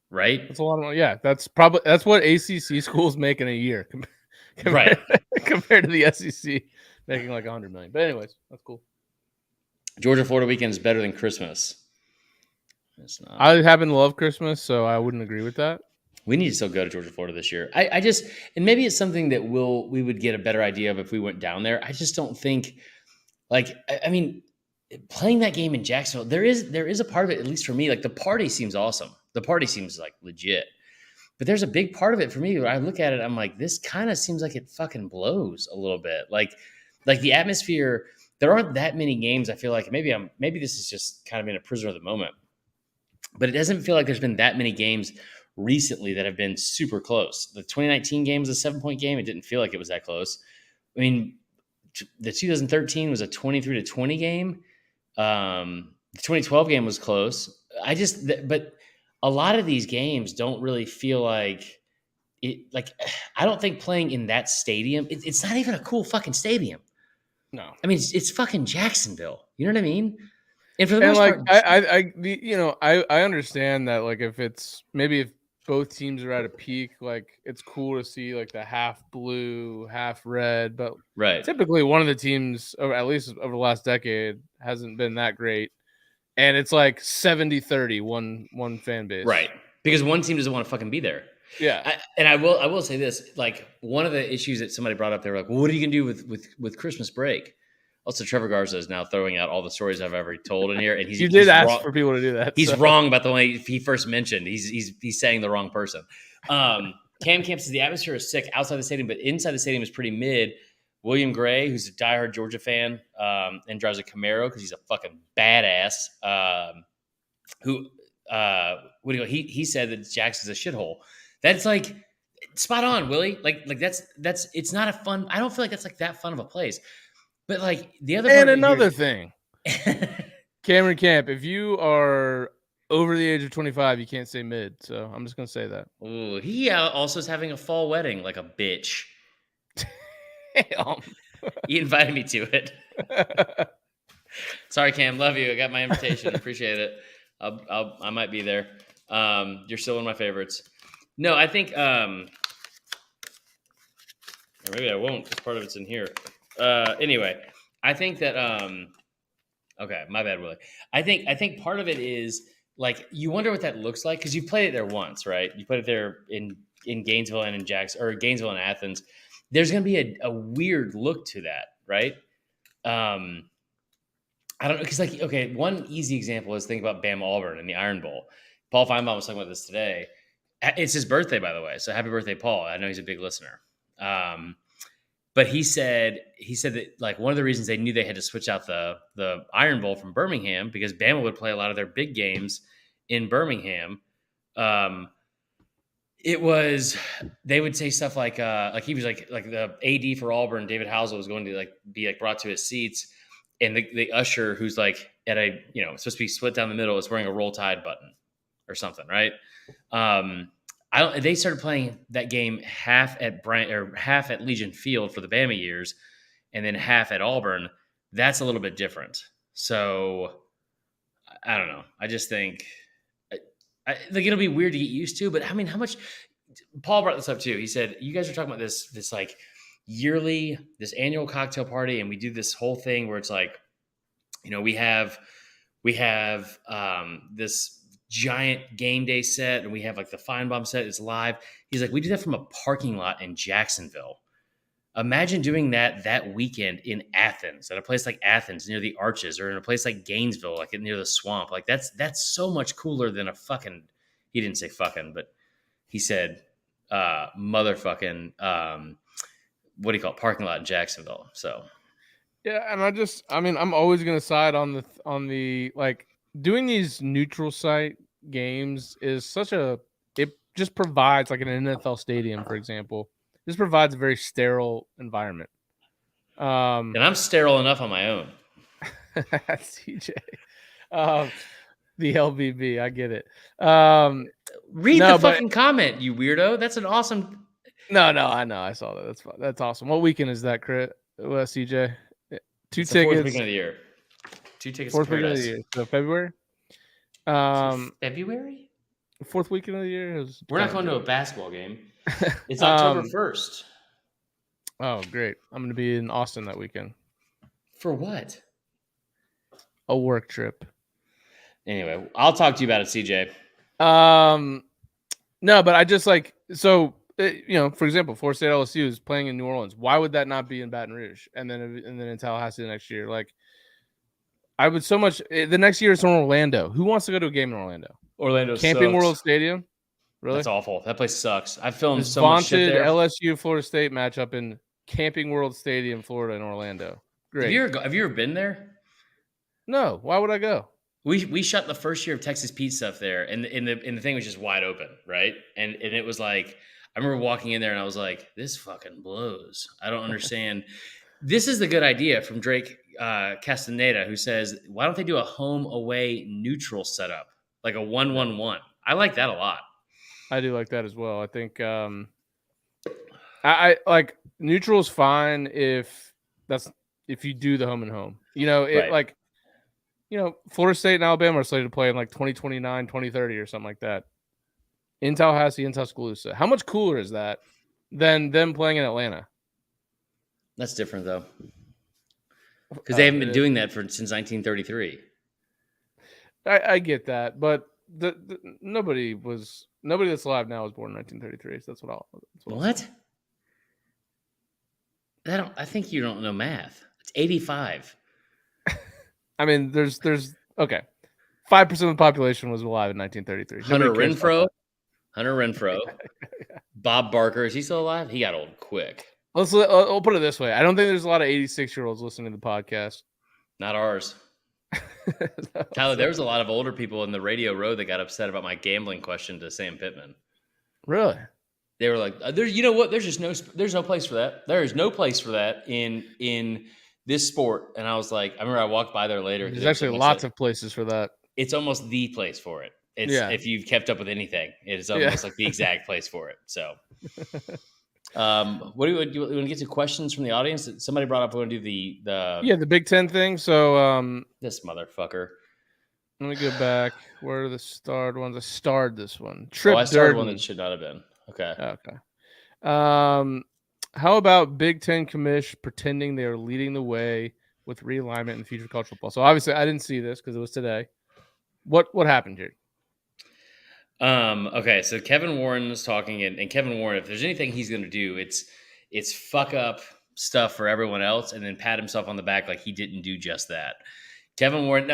Right. That's a lot of money. Yeah. That's what ACC schools make in a year. Right. Compared to the SEC making like $100 million. But anyways, that's cool. Georgia Florida weekend is better than Christmas. It's not. I happen to love Christmas, so I wouldn't agree with that. We need to still go to Georgia, Florida this year. I just, and maybe it's something that we would get a better idea of if we went down there. I just don't think, like, I mean, playing that game in Jacksonville, there is a part of it, at least for me, like the party seems awesome. The party seems like legit. But there's a big part of it for me where I look at it, I'm like, this kind of seems like it fucking blows a little bit. Like the atmosphere, there aren't that many games. I feel like maybe this is just kind of in a prisoner of the moment, but it doesn't feel like there's been that many games recently that have been super close. The 2019 game was a 7-point game. It didn't feel like it was that close. I mean, the 2013 was a 23-20 game. The 2012 game was close. But a lot of these games don't really feel like it. Like, I don't think playing in that stadium, it's not even a cool fucking stadium. No, I mean, it's fucking Jacksonville. You know what I mean? And for the most part, I understand that, like, if both teams are at a peak, like, it's cool to see like the half blue, half red, but right. typically one of the teams, or at least over the last decade, hasn't been that great. And it's like 70-30, one fan base. Right. Because one team doesn't want to fucking be there. Yeah. I will say this, like, one of the issues that somebody brought up, they were like, well, what are you going to do with Christmas break? Also, Trevor Garza is now throwing out all the stories I've ever told in here. And you did ask for people to do that. He's wrong about the way he first mentioned. He's saying the wrong person. Cam Camp says the atmosphere is sick outside the stadium, but inside the stadium is pretty mid. William Gray, who's a diehard Georgia fan, and drives a Camaro because he's a fucking badass. He said that Jackson's a shithole. That's like spot on, Willie. Like that's it's not a fun. I don't feel like that's like that fun of a place. But like the other and another thing, Cameron Camp, if you are over the age of 25, you can't say mid. So I'm just gonna say that. Ooh, he also is having a fall wedding like a bitch. He invited me to it. Sorry, Cam. Love you. I got my invitation. Appreciate it. I might be there. You're still one of my favorites. No, I think, or maybe I won't because part of it's in here. Anyway, I think that, okay, my bad, Willie. I think part of it is like, you wonder what that looks like because you've played it there once, right? You played it there in Gainesville and in Gainesville and Athens. There's going to be a weird look to that, right? I don't know, because like, okay, one easy example is think about Bama Auburn in the Iron Bowl. Paul Feinbaum was talking about this today. It's his birthday, by the way, so happy birthday, Paul. I know he's a big listener. But he said that like one of the reasons they knew they had to switch out the Iron Bowl from Birmingham because Bama would play a lot of their big games in Birmingham. It was, they would say stuff like he was like the AD for Auburn, David Housel, was going to like be like brought to his seats, and the usher who's like at a supposed to be split down the middle is wearing a Roll Tide button or something, right? They started playing that game half at Legion Field for the Bama years, and then half at Auburn. That's a little bit different. So I don't know. I just think. Like it'll be weird to get used to, but I mean, how much? Paul brought this up too. He said, "You guys are talking about this like yearly, this annual cocktail party, and we do this whole thing where it's like, we have this giant game day set, and we have like the Feinbaum set. It's live." He's like, "We do that from a parking lot in Jacksonville. Imagine doing that weekend in Athens, at a place like Athens near the Arches, or in a place like Gainesville, like near the swamp. Like that's so much cooler than a fucking." He didn't say fucking, but he said motherfucking what do you call it, parking lot in Jacksonville. So yeah, and I'm always gonna side on the like doing these neutral site games is it just provides like an NFL stadium, for example. This provides a very sterile environment. And I'm sterile enough on my own. CJ. The LBB, I get it. Read the fucking comment, you weirdo. That's an awesome. No, I know. I saw that. That's awesome. What weekend is that, CJ? Two it's tickets. The fourth weekend of the year. 2 tickets. Fourth weekend of the year. So February. February. Fourth weekend of the year. We're not going to a basketball game. It's October 1st. Oh, great. I'm going to be in Austin that weekend. For what? A work trip. Anyway, I'll talk to you about it, CJ. No, but I just like for example, Florida State LSU is playing in New Orleans. Why would that not be in Baton Rouge and then in Tallahassee the next year? Like, I would so much. The next year is in Orlando. Who wants to go to a game in Orlando? Orlando Camping sucks. World Stadium. Really? That's awful. That place sucks. I filmed This so much shit vaunted there. LSU Florida State matchup in Camping World Stadium, Florida, in Orlando. Great. Have you ever been there? No. Why would I go? We shot the first year of Texas Pete stuff there, and the thing was just wide open, right? And it was like, I remember walking in there and I was like, this fucking blows. I don't understand. This is the good idea from Drake Castaneda, who says, why don't they do a home away neutral setup, like a 1-1-1? I like that a lot. I do like that as well. I think I like neutral's fine if you do the home and home. Right. Florida State and Alabama are slated to play in like 2029, 2030 or something like that. In Tallahassee, in Tuscaloosa. How much cooler is that than them playing in Atlanta? That's different though. Because they haven't been doing that since 1933. I get that, but nobody that's alive now was born in 1933. So that's what. I think you don't know math. It's 85. I mean, there's okay. 5% of the population was alive in 1933. Hunter Renfro, Bob Barker. Is he still alive? He got old quick. I'll put it this way. I don't think there's a lot of 86-year-olds listening to the podcast. Not ours. Tyler, there was a lot of older people in the Radio Row that got upset about my gambling question to Sam Pittman. Really? They were like, "You know what? There's no place for that. There is no place for that in this sport." And I was like, I remember I walked by there later. There's actually lots of places for that. It's almost the place for it. If you've kept up with anything, it is almost like the exact place for it. So, what do you want to get to? Questions from the audience? Somebody brought up we want to do the Big Ten thing. So this motherfucker. Let me go back. Where are the starred ones? I starred this one. I starred one that should not have been. Okay. How about Big Ten commish pretending they are leading the way with realignment in future college football? So obviously I didn't see this because it was today. What happened here? Okay, so Kevin Warren was talking, and Kevin Warren, if there's anything he's going to do, it's fuck up stuff for everyone else and then pat himself on the back like he didn't do just that. Kevin Warren,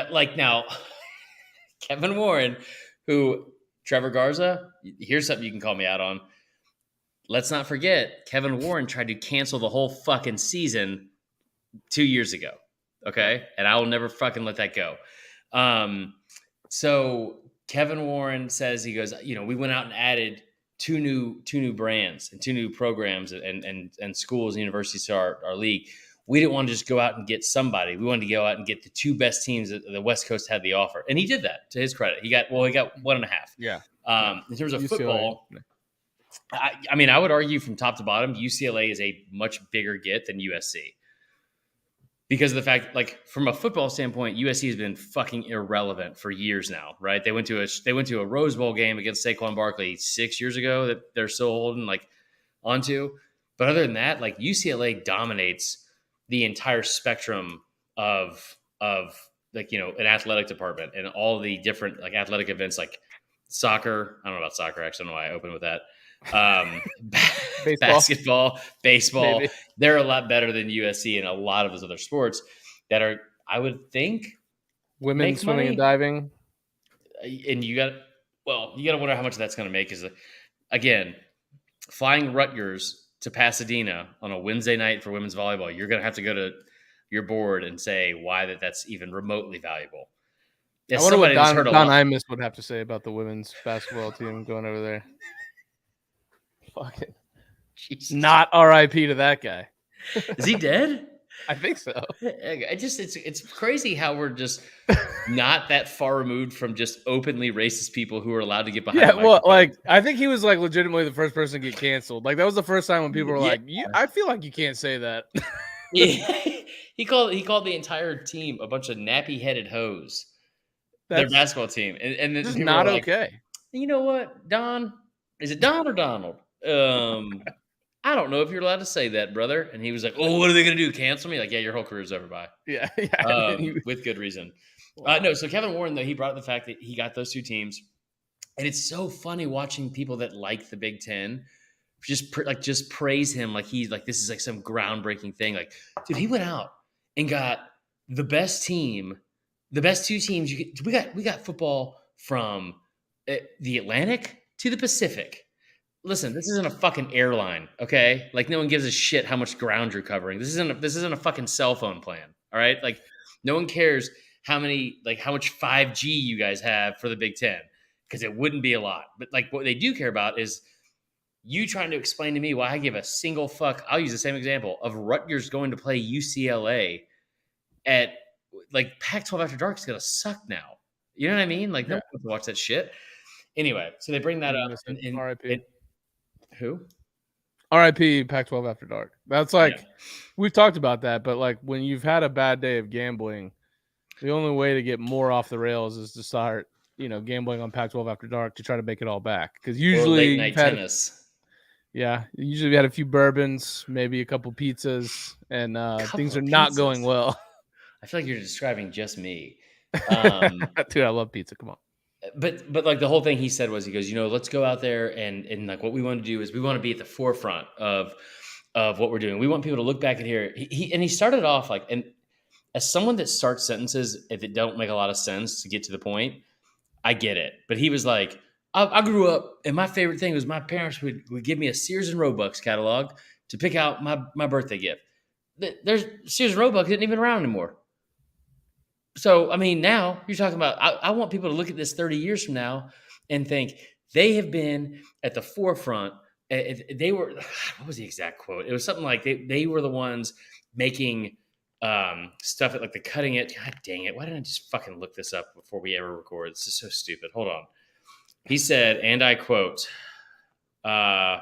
Kevin Warren, who Trevor Garza, here's something you can call me out on. Let's not forget, Kevin Warren tried to cancel the whole fucking season 2 years ago. Okay, and I will never fucking let that go. So Kevin Warren says, he goes, we went out and added two new brands and two new programs and schools and universities to our league. We didn't want to just go out and get somebody. We wanted to go out and get the two best teams that the West Coast had the offer. And he did that, to his credit. He got 1.5. Yeah. In terms of football, I would argue from top to bottom, UCLA is a much bigger get than USC. Because of the fact, like, from a football standpoint, USC has been fucking irrelevant for years now, right? They went to a Rose Bowl game against Saquon Barkley 6 years ago that they're still holding onto. But other than that, like, UCLA dominates the entire spectrum of an athletic department and all the different athletic events like soccer. I don't know about soccer. Actually, I don't know why I opened with that. Basketball, baseball. Maybe. They're a lot better than USC and a lot of those other sports that are, I would think, women swimming and diving. And you got to wonder how much that's going to make. Is again, flying Rutgers to Pasadena on a Wednesday night for women's volleyball. You're going to have to go to your board and say why that's even remotely valuable. I wonder what Don Imus would have to say about the women's basketball team going over there. Fucking Jesus. Not RIP to that guy. Is he dead? I think so. It's crazy how we're just not that far removed from just openly racist people who are allowed to get behind. Yeah, well, I think he was legitimately the first person to get canceled. That was the first time when people were I feel like you can't say that. Yeah. He called the entire team a bunch of nappy-headed hoes. Their basketball team, and this is not okay. You know what, Don? Is it Don or Donald? I don't know if you're allowed to say that, brother. And he was like, "Oh, what are they going to do? Cancel me?" Like, yeah, your whole career's over. Bye. Yeah. With good reason. No, so Kevin Warren, though, he brought up the fact that he got those two teams. And it's so funny watching people that like the Big Ten just praise him like he's like this is like some groundbreaking thing. Like, dude, he went out and got the best team, the best two teams. We got football from the Atlantic to the Pacific. Listen, this isn't a fucking airline, okay? Like, no one gives a shit how much ground you're covering. This isn't a fucking cell phone plan, all right? Like, no one cares how much 5G you guys have for the Big Ten, because it wouldn't be a lot. But like, what they do care about is you trying to explain to me why I give a single fuck. I'll use the same example of Rutgers going to play UCLA at like Pac-12 after dark is gonna suck now. You know what I mean? Like, no one wants to watch that shit. Anyway, so they bring that up. RIP. Who? RIP Pac-12 after dark. That's like we've talked about that, but like when you've had a bad day of gambling, the only way to get more off the rails is to start, gambling on Pac-12 after dark to try to make it all back. Because usually late night tennis. Usually we had a few bourbons, maybe a couple pizzas, and things are not going well. I feel like you're describing just me. Dude, I love pizza. Come on. But like the whole thing he said was, he goes, let's go out there and like what we want to do is we want to be at the forefront of what we're doing. We want people to look back at here. He started off like, and as someone that starts sentences if it don't make a lot of sense to get to the point, I get it. But he was like, I grew up and my favorite thing was my parents would give me a Sears and Roebuck's catalog to pick out my birthday gift. There's Sears and Roebuck isn't even around anymore. So, I mean, now you're talking about, I want people to look at this 30 years from now and think they have been at the forefront. They were, what was the exact quote? It was something like they were the ones making stuff at like the cutting edge. God dang it. Why didn't I just fucking look this up before we ever record? This is so stupid. Hold on. He said, and I quote, I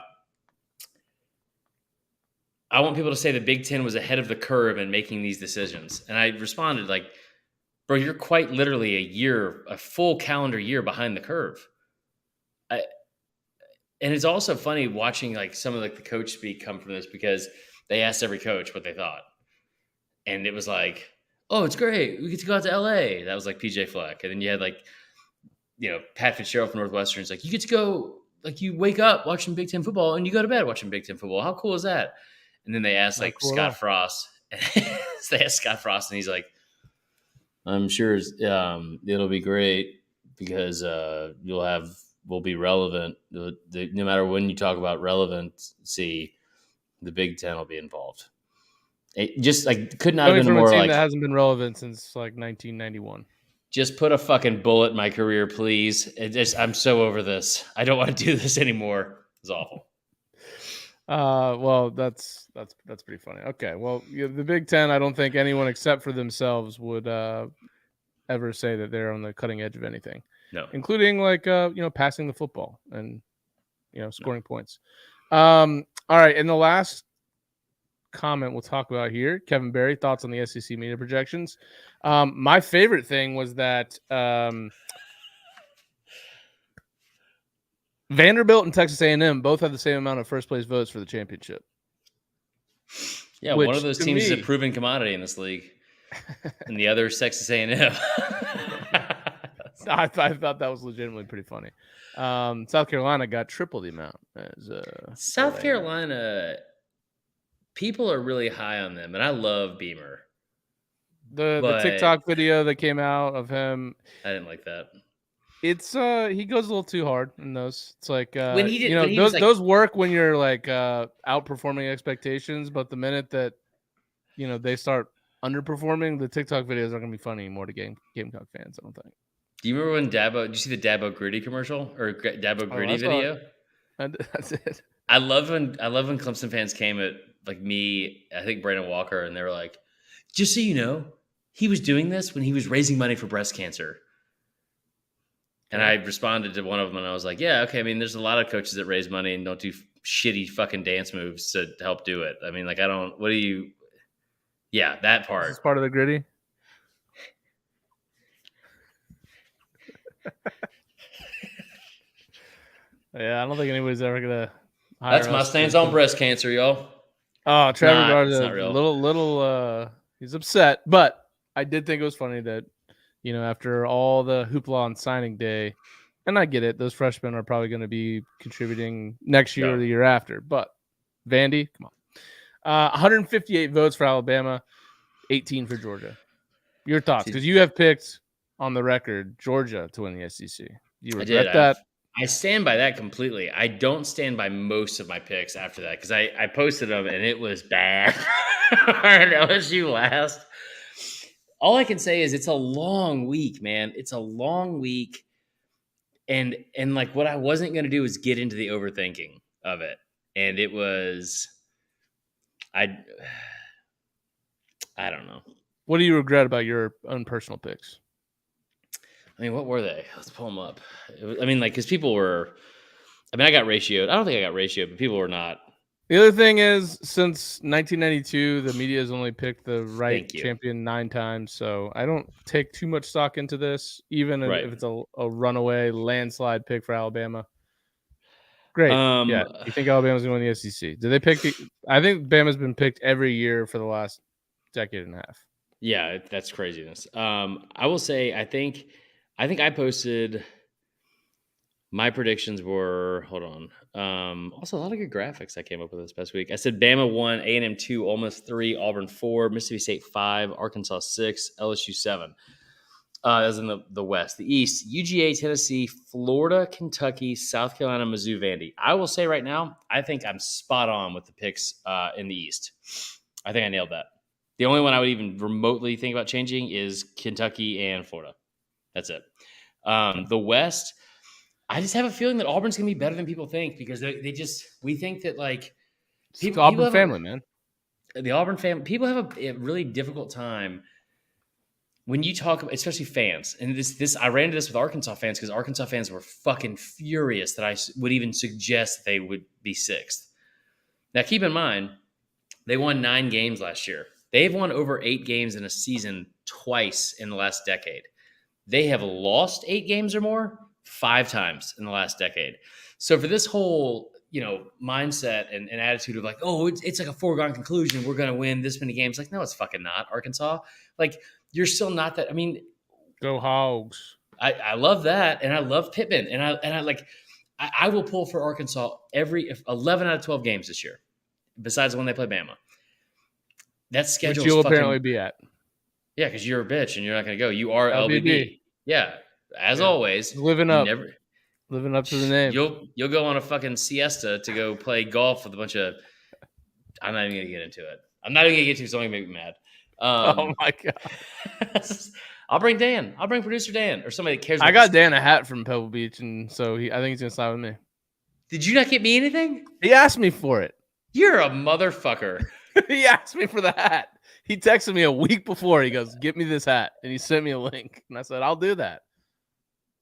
want people to say the Big Ten was ahead of the curve in making these decisions. And I responded like, bro, you're quite literally a full calendar year behind the curve. And it's also funny watching like some of like the coach speak come from this, because they asked every coach what they thought. And it was like, oh, it's great. We get to go out to LA. That was like PJ Fleck. And then you had like, Pat Fitzgerald from Northwestern. It's like, you get to go, like you wake up watching Big Ten football and you go to bed watching Big Ten football. How cool is that? And then they asked like Scott Frost. They asked Scott Frost and he's like, I'm sure it'll be great because we'll be relevant. No matter when you talk about relevancy, the Big Ten will be involved. It just like could not have been more like that hasn't been relevant since like 1991. Just put a fucking bullet in my career, please. I'm so over this. I don't want to do this anymore. It's awful. Well, that's pretty funny. Okay, well, the Big Ten, I don't think anyone except for themselves would ever say that they're on the cutting edge of anything. No, including like passing the football and scoring points. All right, and the last comment we'll talk about here, Kevin Barry, thoughts on the SEC media projections. My favorite thing was that Vanderbilt and Texas A&M both have the same amount of first place votes for the championship. Yeah, one of those teams is a proven commodity in this league, and the other is Texas A&M. I thought that was legitimately pretty funny. South Carolina got triple the amount. South Carolina, people are really high on them, and I love Beamer. The TikTok video that came out of him, I didn't like that. It's he goes a little too hard in those. It's like when he did, those work when you're like outperforming expectations, but the minute that they start underperforming, the TikTok videos aren't gonna be funny anymore to Gamecock fans. I don't think. Do you remember when did you see the Dabo Gritty commercial or Dabo Gritty video? That's it. I love when Clemson fans came at like me, I think Brandon Walker, and they were like, just so you know, he was doing this when he was raising money for breast cancer. And I responded to one of them and I was like, yeah, okay. I mean, there's a lot of coaches that raise money and don't do shitty fucking dance moves to help do it. I mean, like, that part. Is this part of the Gritty? Yeah, I don't think anybody's ever gonna. That's my stance on breast cancer, y'all. Oh, Trevor Gardner, little. He's upset, but I did think it was funny that after all the hoopla on signing day, And I get it. Those freshmen are probably going to be contributing next year or No. the year after. But Vandy, come on. 158 votes for Alabama, 18 for Georgia. Your thoughts? Because you have picked on the record Georgia to win the SEC. You regret that? I stand by that completely. I don't stand by most of my picks after that because I posted them and it was bad. LSU last. All I can say is it's a long week, man. It's a long week. And like what I wasn't going to do was get into the overthinking of it. And it was I don't know. What do you regret about your own personal picks? I mean, what were they? Let's pull them up. Because people were. I got ratioed. I don't think I got ratioed, but people were not. The other thing is, since 1992, the media has only picked the right champion 9 times. So I don't take too much stock into this, even if it's a runaway landslide pick for Alabama. Great. Yeah. You think Alabama's going to win the SEC? Did they pick I think Bama's been picked every year for the last decade and a half. Yeah, that's craziness. I will say, I think I posted. My predictions were, hold on. Also, a lot of good graphics I came up with this past week. I said Bama 1, A&M 2, Ole Miss 3, Auburn 4, Mississippi State 5, Arkansas 6, LSU 7. That was in the West. The East, UGA, Tennessee, Florida, Kentucky, South Carolina, Mizzou, Vandy. I will say right now, I think I'm spot on with the picks in the East. I think I nailed that. The only one I would even remotely think about changing is Kentucky and Florida. That's it. The West, I just have a feeling that Auburn's going to be better than people think because we think that like people, Auburn family, man. The Auburn family, people have a really difficult time when you talk about, especially fans. And this, I ran into this with Arkansas fans because Arkansas fans were fucking furious that I would even suggest that they would be 6th. Now, keep in mind, they won 9 games last year. They've won over 8 games in a season twice in the last decade. They have lost 8 games or more 5 times in the last decade. So for this whole, mindset and attitude of like, oh, it's like a foregone conclusion, we're going to win this many games. Like, no, it's fucking not, Arkansas. Like, you're still not that. I mean, go Hogs. I love that, and I love Pittman, and I will pull for Arkansas 11 out of 12 games this year, besides when they play Bama. That schedule, which you'll apparently be at. Yeah, because you're a bitch and you're not going to go. You are LBB. Yeah, as always, living up to the name. You'll go on a fucking siesta to go play golf with a bunch of. I'm not even going to get into it. I'm not even going to get to it. It's only going to make me mad. Oh my god! I'll bring Dan. I'll bring producer Dan or somebody that cares. I got Dan a hat from Pebble Beach, and so I think he's gonna sign with me. Did you not get me anything? He asked me for it. You're a motherfucker. He asked me for the hat. He texted me a week before. He goes, "Get me this hat," and he sent me a link, and I said, "I'll do that."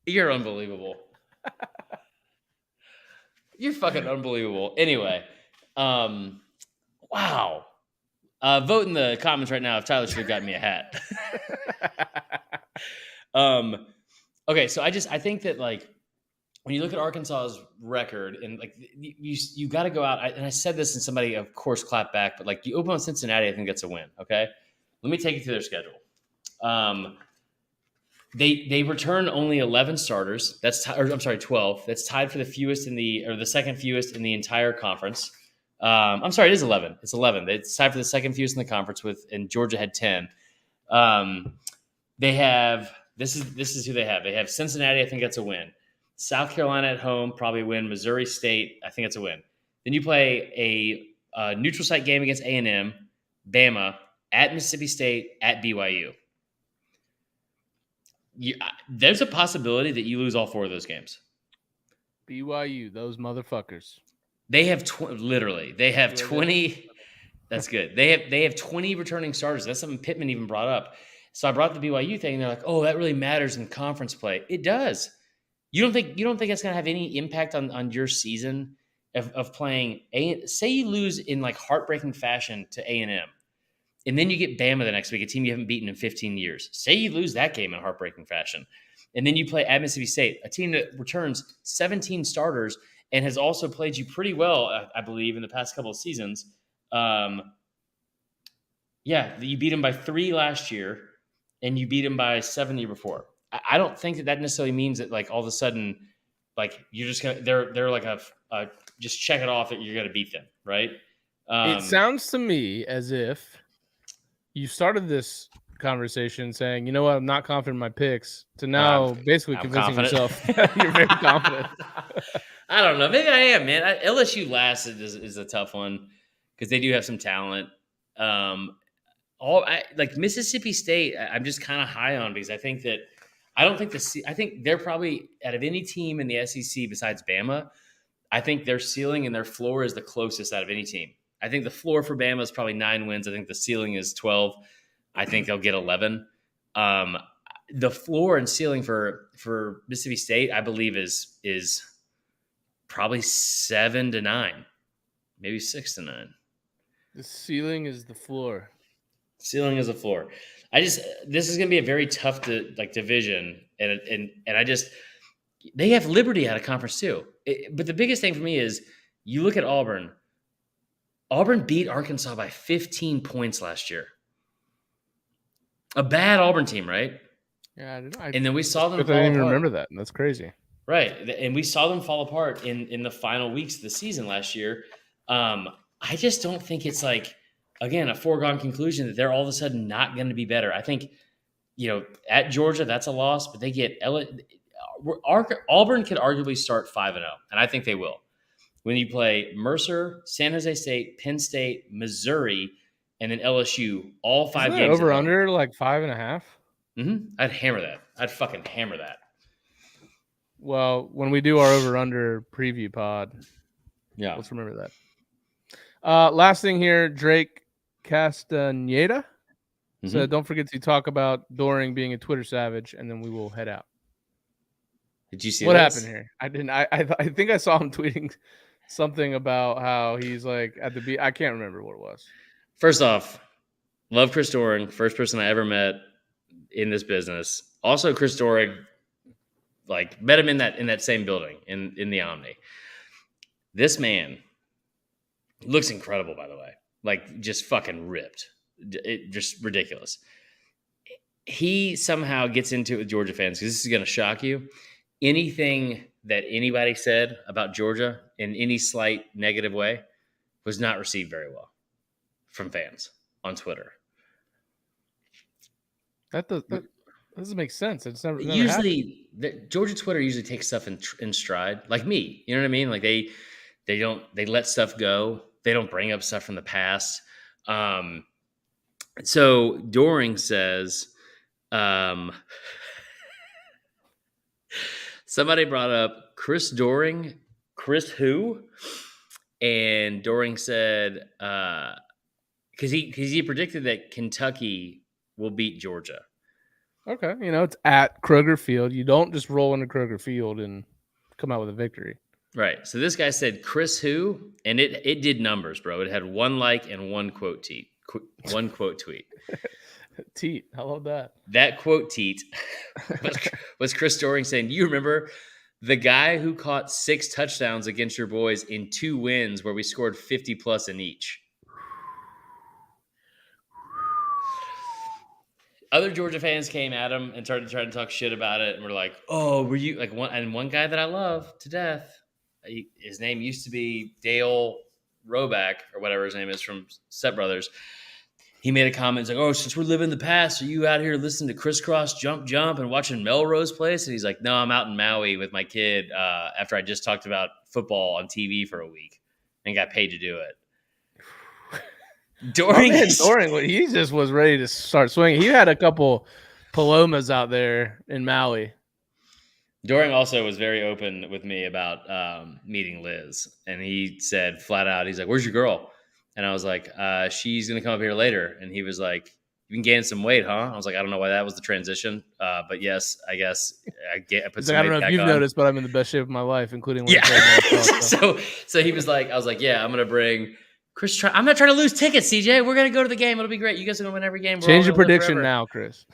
You're unbelievable. You're fucking unbelievable. Anyway, wow. Vote in the comments right now if Tyler should have gotten me a hat. Okay, so I think that like when you look at Arkansas's record and like you got to go out. And I said this and somebody of course clapped back, but like you open on Cincinnati, I think that's a win. Okay, let me take you through their schedule. They return only 11 starters. 12. That's tied for the fewest the second fewest in the entire conference. I'm sorry, it is 11. It's 11. It's tied for the second fewest in the conference and Georgia had 10. They have this is who they have. They have Cincinnati. I think that's a win. South Carolina at home, probably win. Missouri State, I think that's a win. Then you play a neutral site game against A&M, Bama, at Mississippi State, at BYU. There's a possibility that you lose all 4 of those games. BYU, those motherfuckers. They have They have 20. That's good. They have 20 returning starters. That's something Pittman even brought up. So I brought the BYU thing, and they're like, "Oh, that really matters in conference play." It does. You don't think it's going to have any impact on your season of playing? Say you lose in like heartbreaking fashion to A&M, and then you get Bama the next week, a team you haven't beaten in 15 years. Say you lose that game in heartbreaking fashion, and then you play at Mississippi State, a team that returns 17 starters and has also played you pretty well, I believe, in the past couple of seasons. You beat them by 3 last year, and you beat them by 7 the year before. I don't think that necessarily means that like all of a sudden, like you're just gonna they're like a just check it off that you're gonna beat them, right? It sounds to me as if you started this conversation saying, you know what, I'm not confident in my picks, to now basically I'm convincing confident. yourself that you're very confident. I don't know. Maybe I am, man. LSU last is a tough one because they do have some talent. Like Mississippi State, I'm just kind of high on because I think that I think they're probably out of any team in the SEC besides Bama. I think their ceiling and their floor is the closest out of any team. I think the floor for Bama is probably 9 wins. I think the ceiling is 12. I think they'll get 11. The floor and ceiling for Mississippi State, I believe, is probably 7 to 9, maybe 6 to 9. The ceiling is the floor. Ceiling is a floor. This is going to be a very tough division, and I just they have Liberty out of conference too. But the biggest thing for me is you look at Auburn. Auburn beat Arkansas by 15 points last year. A bad Auburn team, right? Yeah, and then we saw them. I didn't even remember that. That's crazy. Right, and we saw them fall apart in the final weeks of the season last year. I just don't think it's like, again, a foregone conclusion that they're all of a sudden not going to be better. I think, at Georgia, that's a loss, but they get Auburn could arguably start 5-0, and I think they will. When you play Mercer, San Jose State, Penn State, Missouri, and then LSU, all 5 games. Over under like 5.5. I'd hammer that. I'd fucking hammer that. Well, when we do our over-under preview pod, let's remember that. Last thing here, Drake Castaneda. So don't forget to talk about Doring being a Twitter savage, and then we will head out. Did you see what happened here? I didn't. I think I saw him tweeting something about how he's like at the beat. I can't remember what it was. First off, love Chris Doring. First person I ever met in this business. Also, Chris Doring. Like met him in that same building in the Omni. This man looks incredible, by the way. Like just fucking ripped. Just ridiculous. He somehow gets into it with Georgia fans because this is going to shock you. Anything that anybody said about Georgia in any slight negative way was not received very well from fans on Twitter. That doesn't make sense. It's never usually Georgia Twitter usually takes stuff in stride, like me. You know what I mean? Like they let stuff go. They don't bring up stuff from the past. So Doring says, somebody brought up Chris Doring, Chris who, and Doring said because he predicted that Kentucky will beat Georgia. Okay, it's at Kroger Field. You don't just roll into Kroger Field and come out with a victory. Right. So this guy said Chris who, and it did numbers, bro. It had 1 like and 1 quote tweet. Teat. I love that. That quote teat was Chris Doring saying, "Do you remember the guy who caught 6 touchdowns against your boys in 2 wins where we scored 50 plus in each?" Other Georgia fans came at him and started trying to talk shit about it, and we're like, "Oh, were you like one?" And one guy that I love to death, his name used to be Dale Roback or whatever his name is from Step Brothers. He made a comment. He's like, "Oh, since we're living the past, are you out here listening to Crisscross Jump and watching Melrose Place?" And he's like, "No, I'm out in Maui with my kid after I just talked about football on TV for a week and got paid to do it." Doring, he just was ready to start swinging. He had a couple palomas out there in Maui. Doring also was very open with me about meeting Liz, and he said flat out, he's like, "Where's your girl?" And I was like, "She's gonna come up here later." And he was like, "You can gain some weight, huh?" I was like, "I don't know why that was the transition, but yes, I guess I put some weight back on." I don't know if you've noticed, but I'm in the best shape of my life, including when so he was like, I was like, "Yeah, I'm gonna bring." Chris, I'm not trying to lose tickets, CJ. We're going to go to the game. It'll be great. You guys are going to win every game. Change your prediction now, Chris.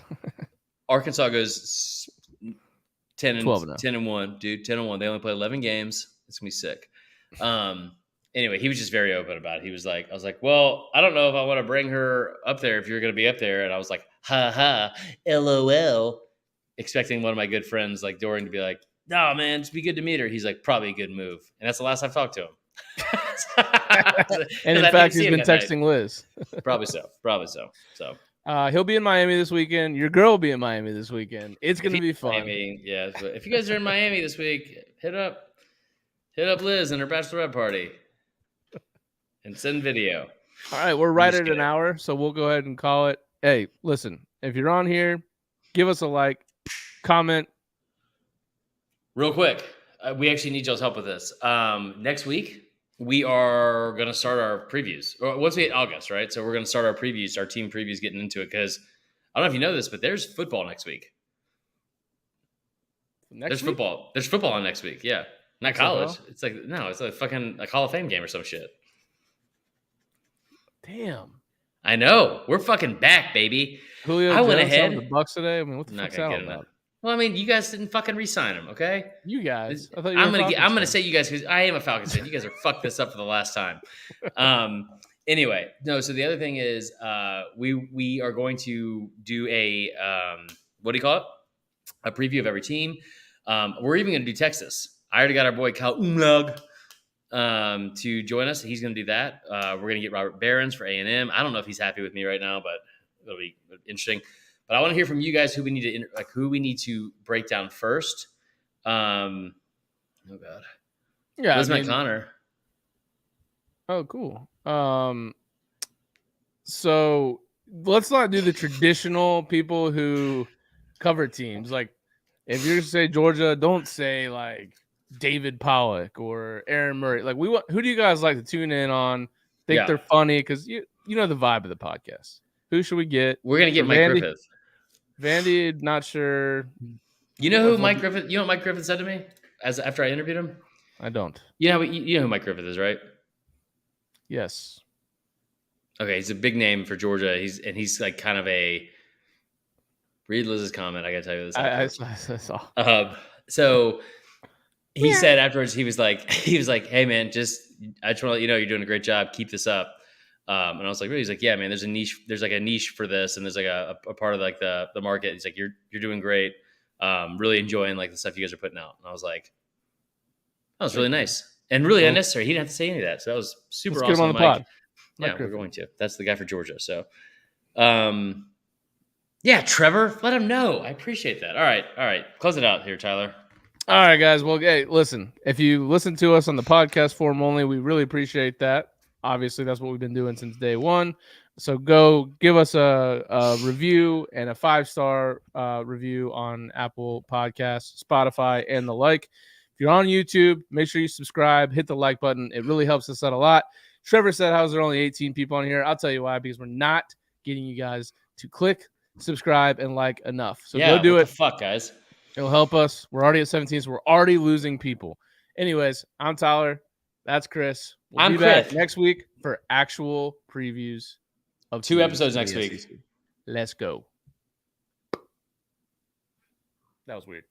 Arkansas goes 10-1, dude. 10-1. They only play 11 games. It's going to be sick. Anyway, he was just very open about it. He was like, I was like, "Well, I don't know if I want to bring her up there if you're going to be up there." And I was like, "Ha ha, LOL." expecting one of my good friends like Dorian to be like, "No, man, it'd be good to meet her." He's like, "Probably a good move," and that's the last I've talked to him. And in fact, he's been texting Liz. Probably so. So he'll be in Miami this weekend. Your girl will be in Miami this weekend. It's going to be fun. Miami, yeah. But if you guys are in Miami this week, hit up Liz and her bachelorette party and send video. All right, we're right at an hour, so we'll go ahead and call it. Hey, listen, if you're on here, give us a like, comment. Real quick, we actually need y'all's help with this. Next week, we are going to start our previews. Once we hit August, right? So we're going to start our previews, our team previews, getting into it, because I don't know if you know this, but there's football next week. There's football on next week, yeah. Not college. It's like, no, it's a fucking Hall of Fame game or some shit. Damn. I know. We're fucking back, baby. Julio Jones went ahead. The Bucks today. I mean, what the fuck's that about? Well, I mean, you guys didn't fucking re-sign him, okay? You guys. I'm gonna say you guys because I am a Falcons fan. You guys are fucked this up for the last time. Anyway, no. So the other thing is, we are going to do a what do you call it? A preview of every team. We're even going to do Texas. I already got our boy Kyle Umlug to join us. He's going to do that. We're going to get Robert Behrens for A&M. I don't know if he's happy with me right now, but it'll be interesting. But I want to hear from you guys who we need to break down first. Oh God, yeah, Liz Connor. Oh, cool. So let's not do the traditional people who cover teams. Like, if you're going to say Georgia, don't say like David Pollock or Aaron Murray. Like, who do you guys like to tune in on? Think they're funny because you know the vibe of the podcast. Who should we get? We're gonna get Mike Griffith. Vandy, not sure. You know who Mike Griffith? You know what Mike Griffith said to me after I interviewed him? I don't. You know who Mike Griffith is, right? Yes. Okay, he's a big name for Georgia. He's like kind of a. Read Liz's comment. I gotta tell you this. I saw. So he said afterwards, he was like, "Hey man, I just want to let you know you're doing a great job. Keep this up." And I was like, really? He's like, "Yeah, man. There's like a niche for this, and there's like a part of like the market." He's like, "You're doing great. Really enjoying like the stuff you guys are putting out." And I was like, "That was really nice and really unnecessary." He didn't have to say any of that, so that was super awesome. Get him on the pod. Yeah, we're going to. That's the guy for Georgia. So, yeah, Trevor, let him know. I appreciate that. All right. Close it out here, Tyler. All right, guys. Well, hey, listen, if you listen to us on the podcast form only, we really appreciate that. Obviously, that's what we've been doing since day one. So go give us a review and a 5-star review on Apple Podcasts, Spotify, and the like. If you're on YouTube, make sure you subscribe, hit the like button. It really helps us out a lot. Trevor said, how's there only 18 people on here? I'll tell you why, because we're not getting you guys to click, subscribe, and like enough. So go do it. Fuck, guys. It'll help us. We're already at 17, so we're already losing people. Anyways, I'm Tyler. That's Chris. We'll be back next week for actual previews of 2 episodes next week. Let's go. That was weird.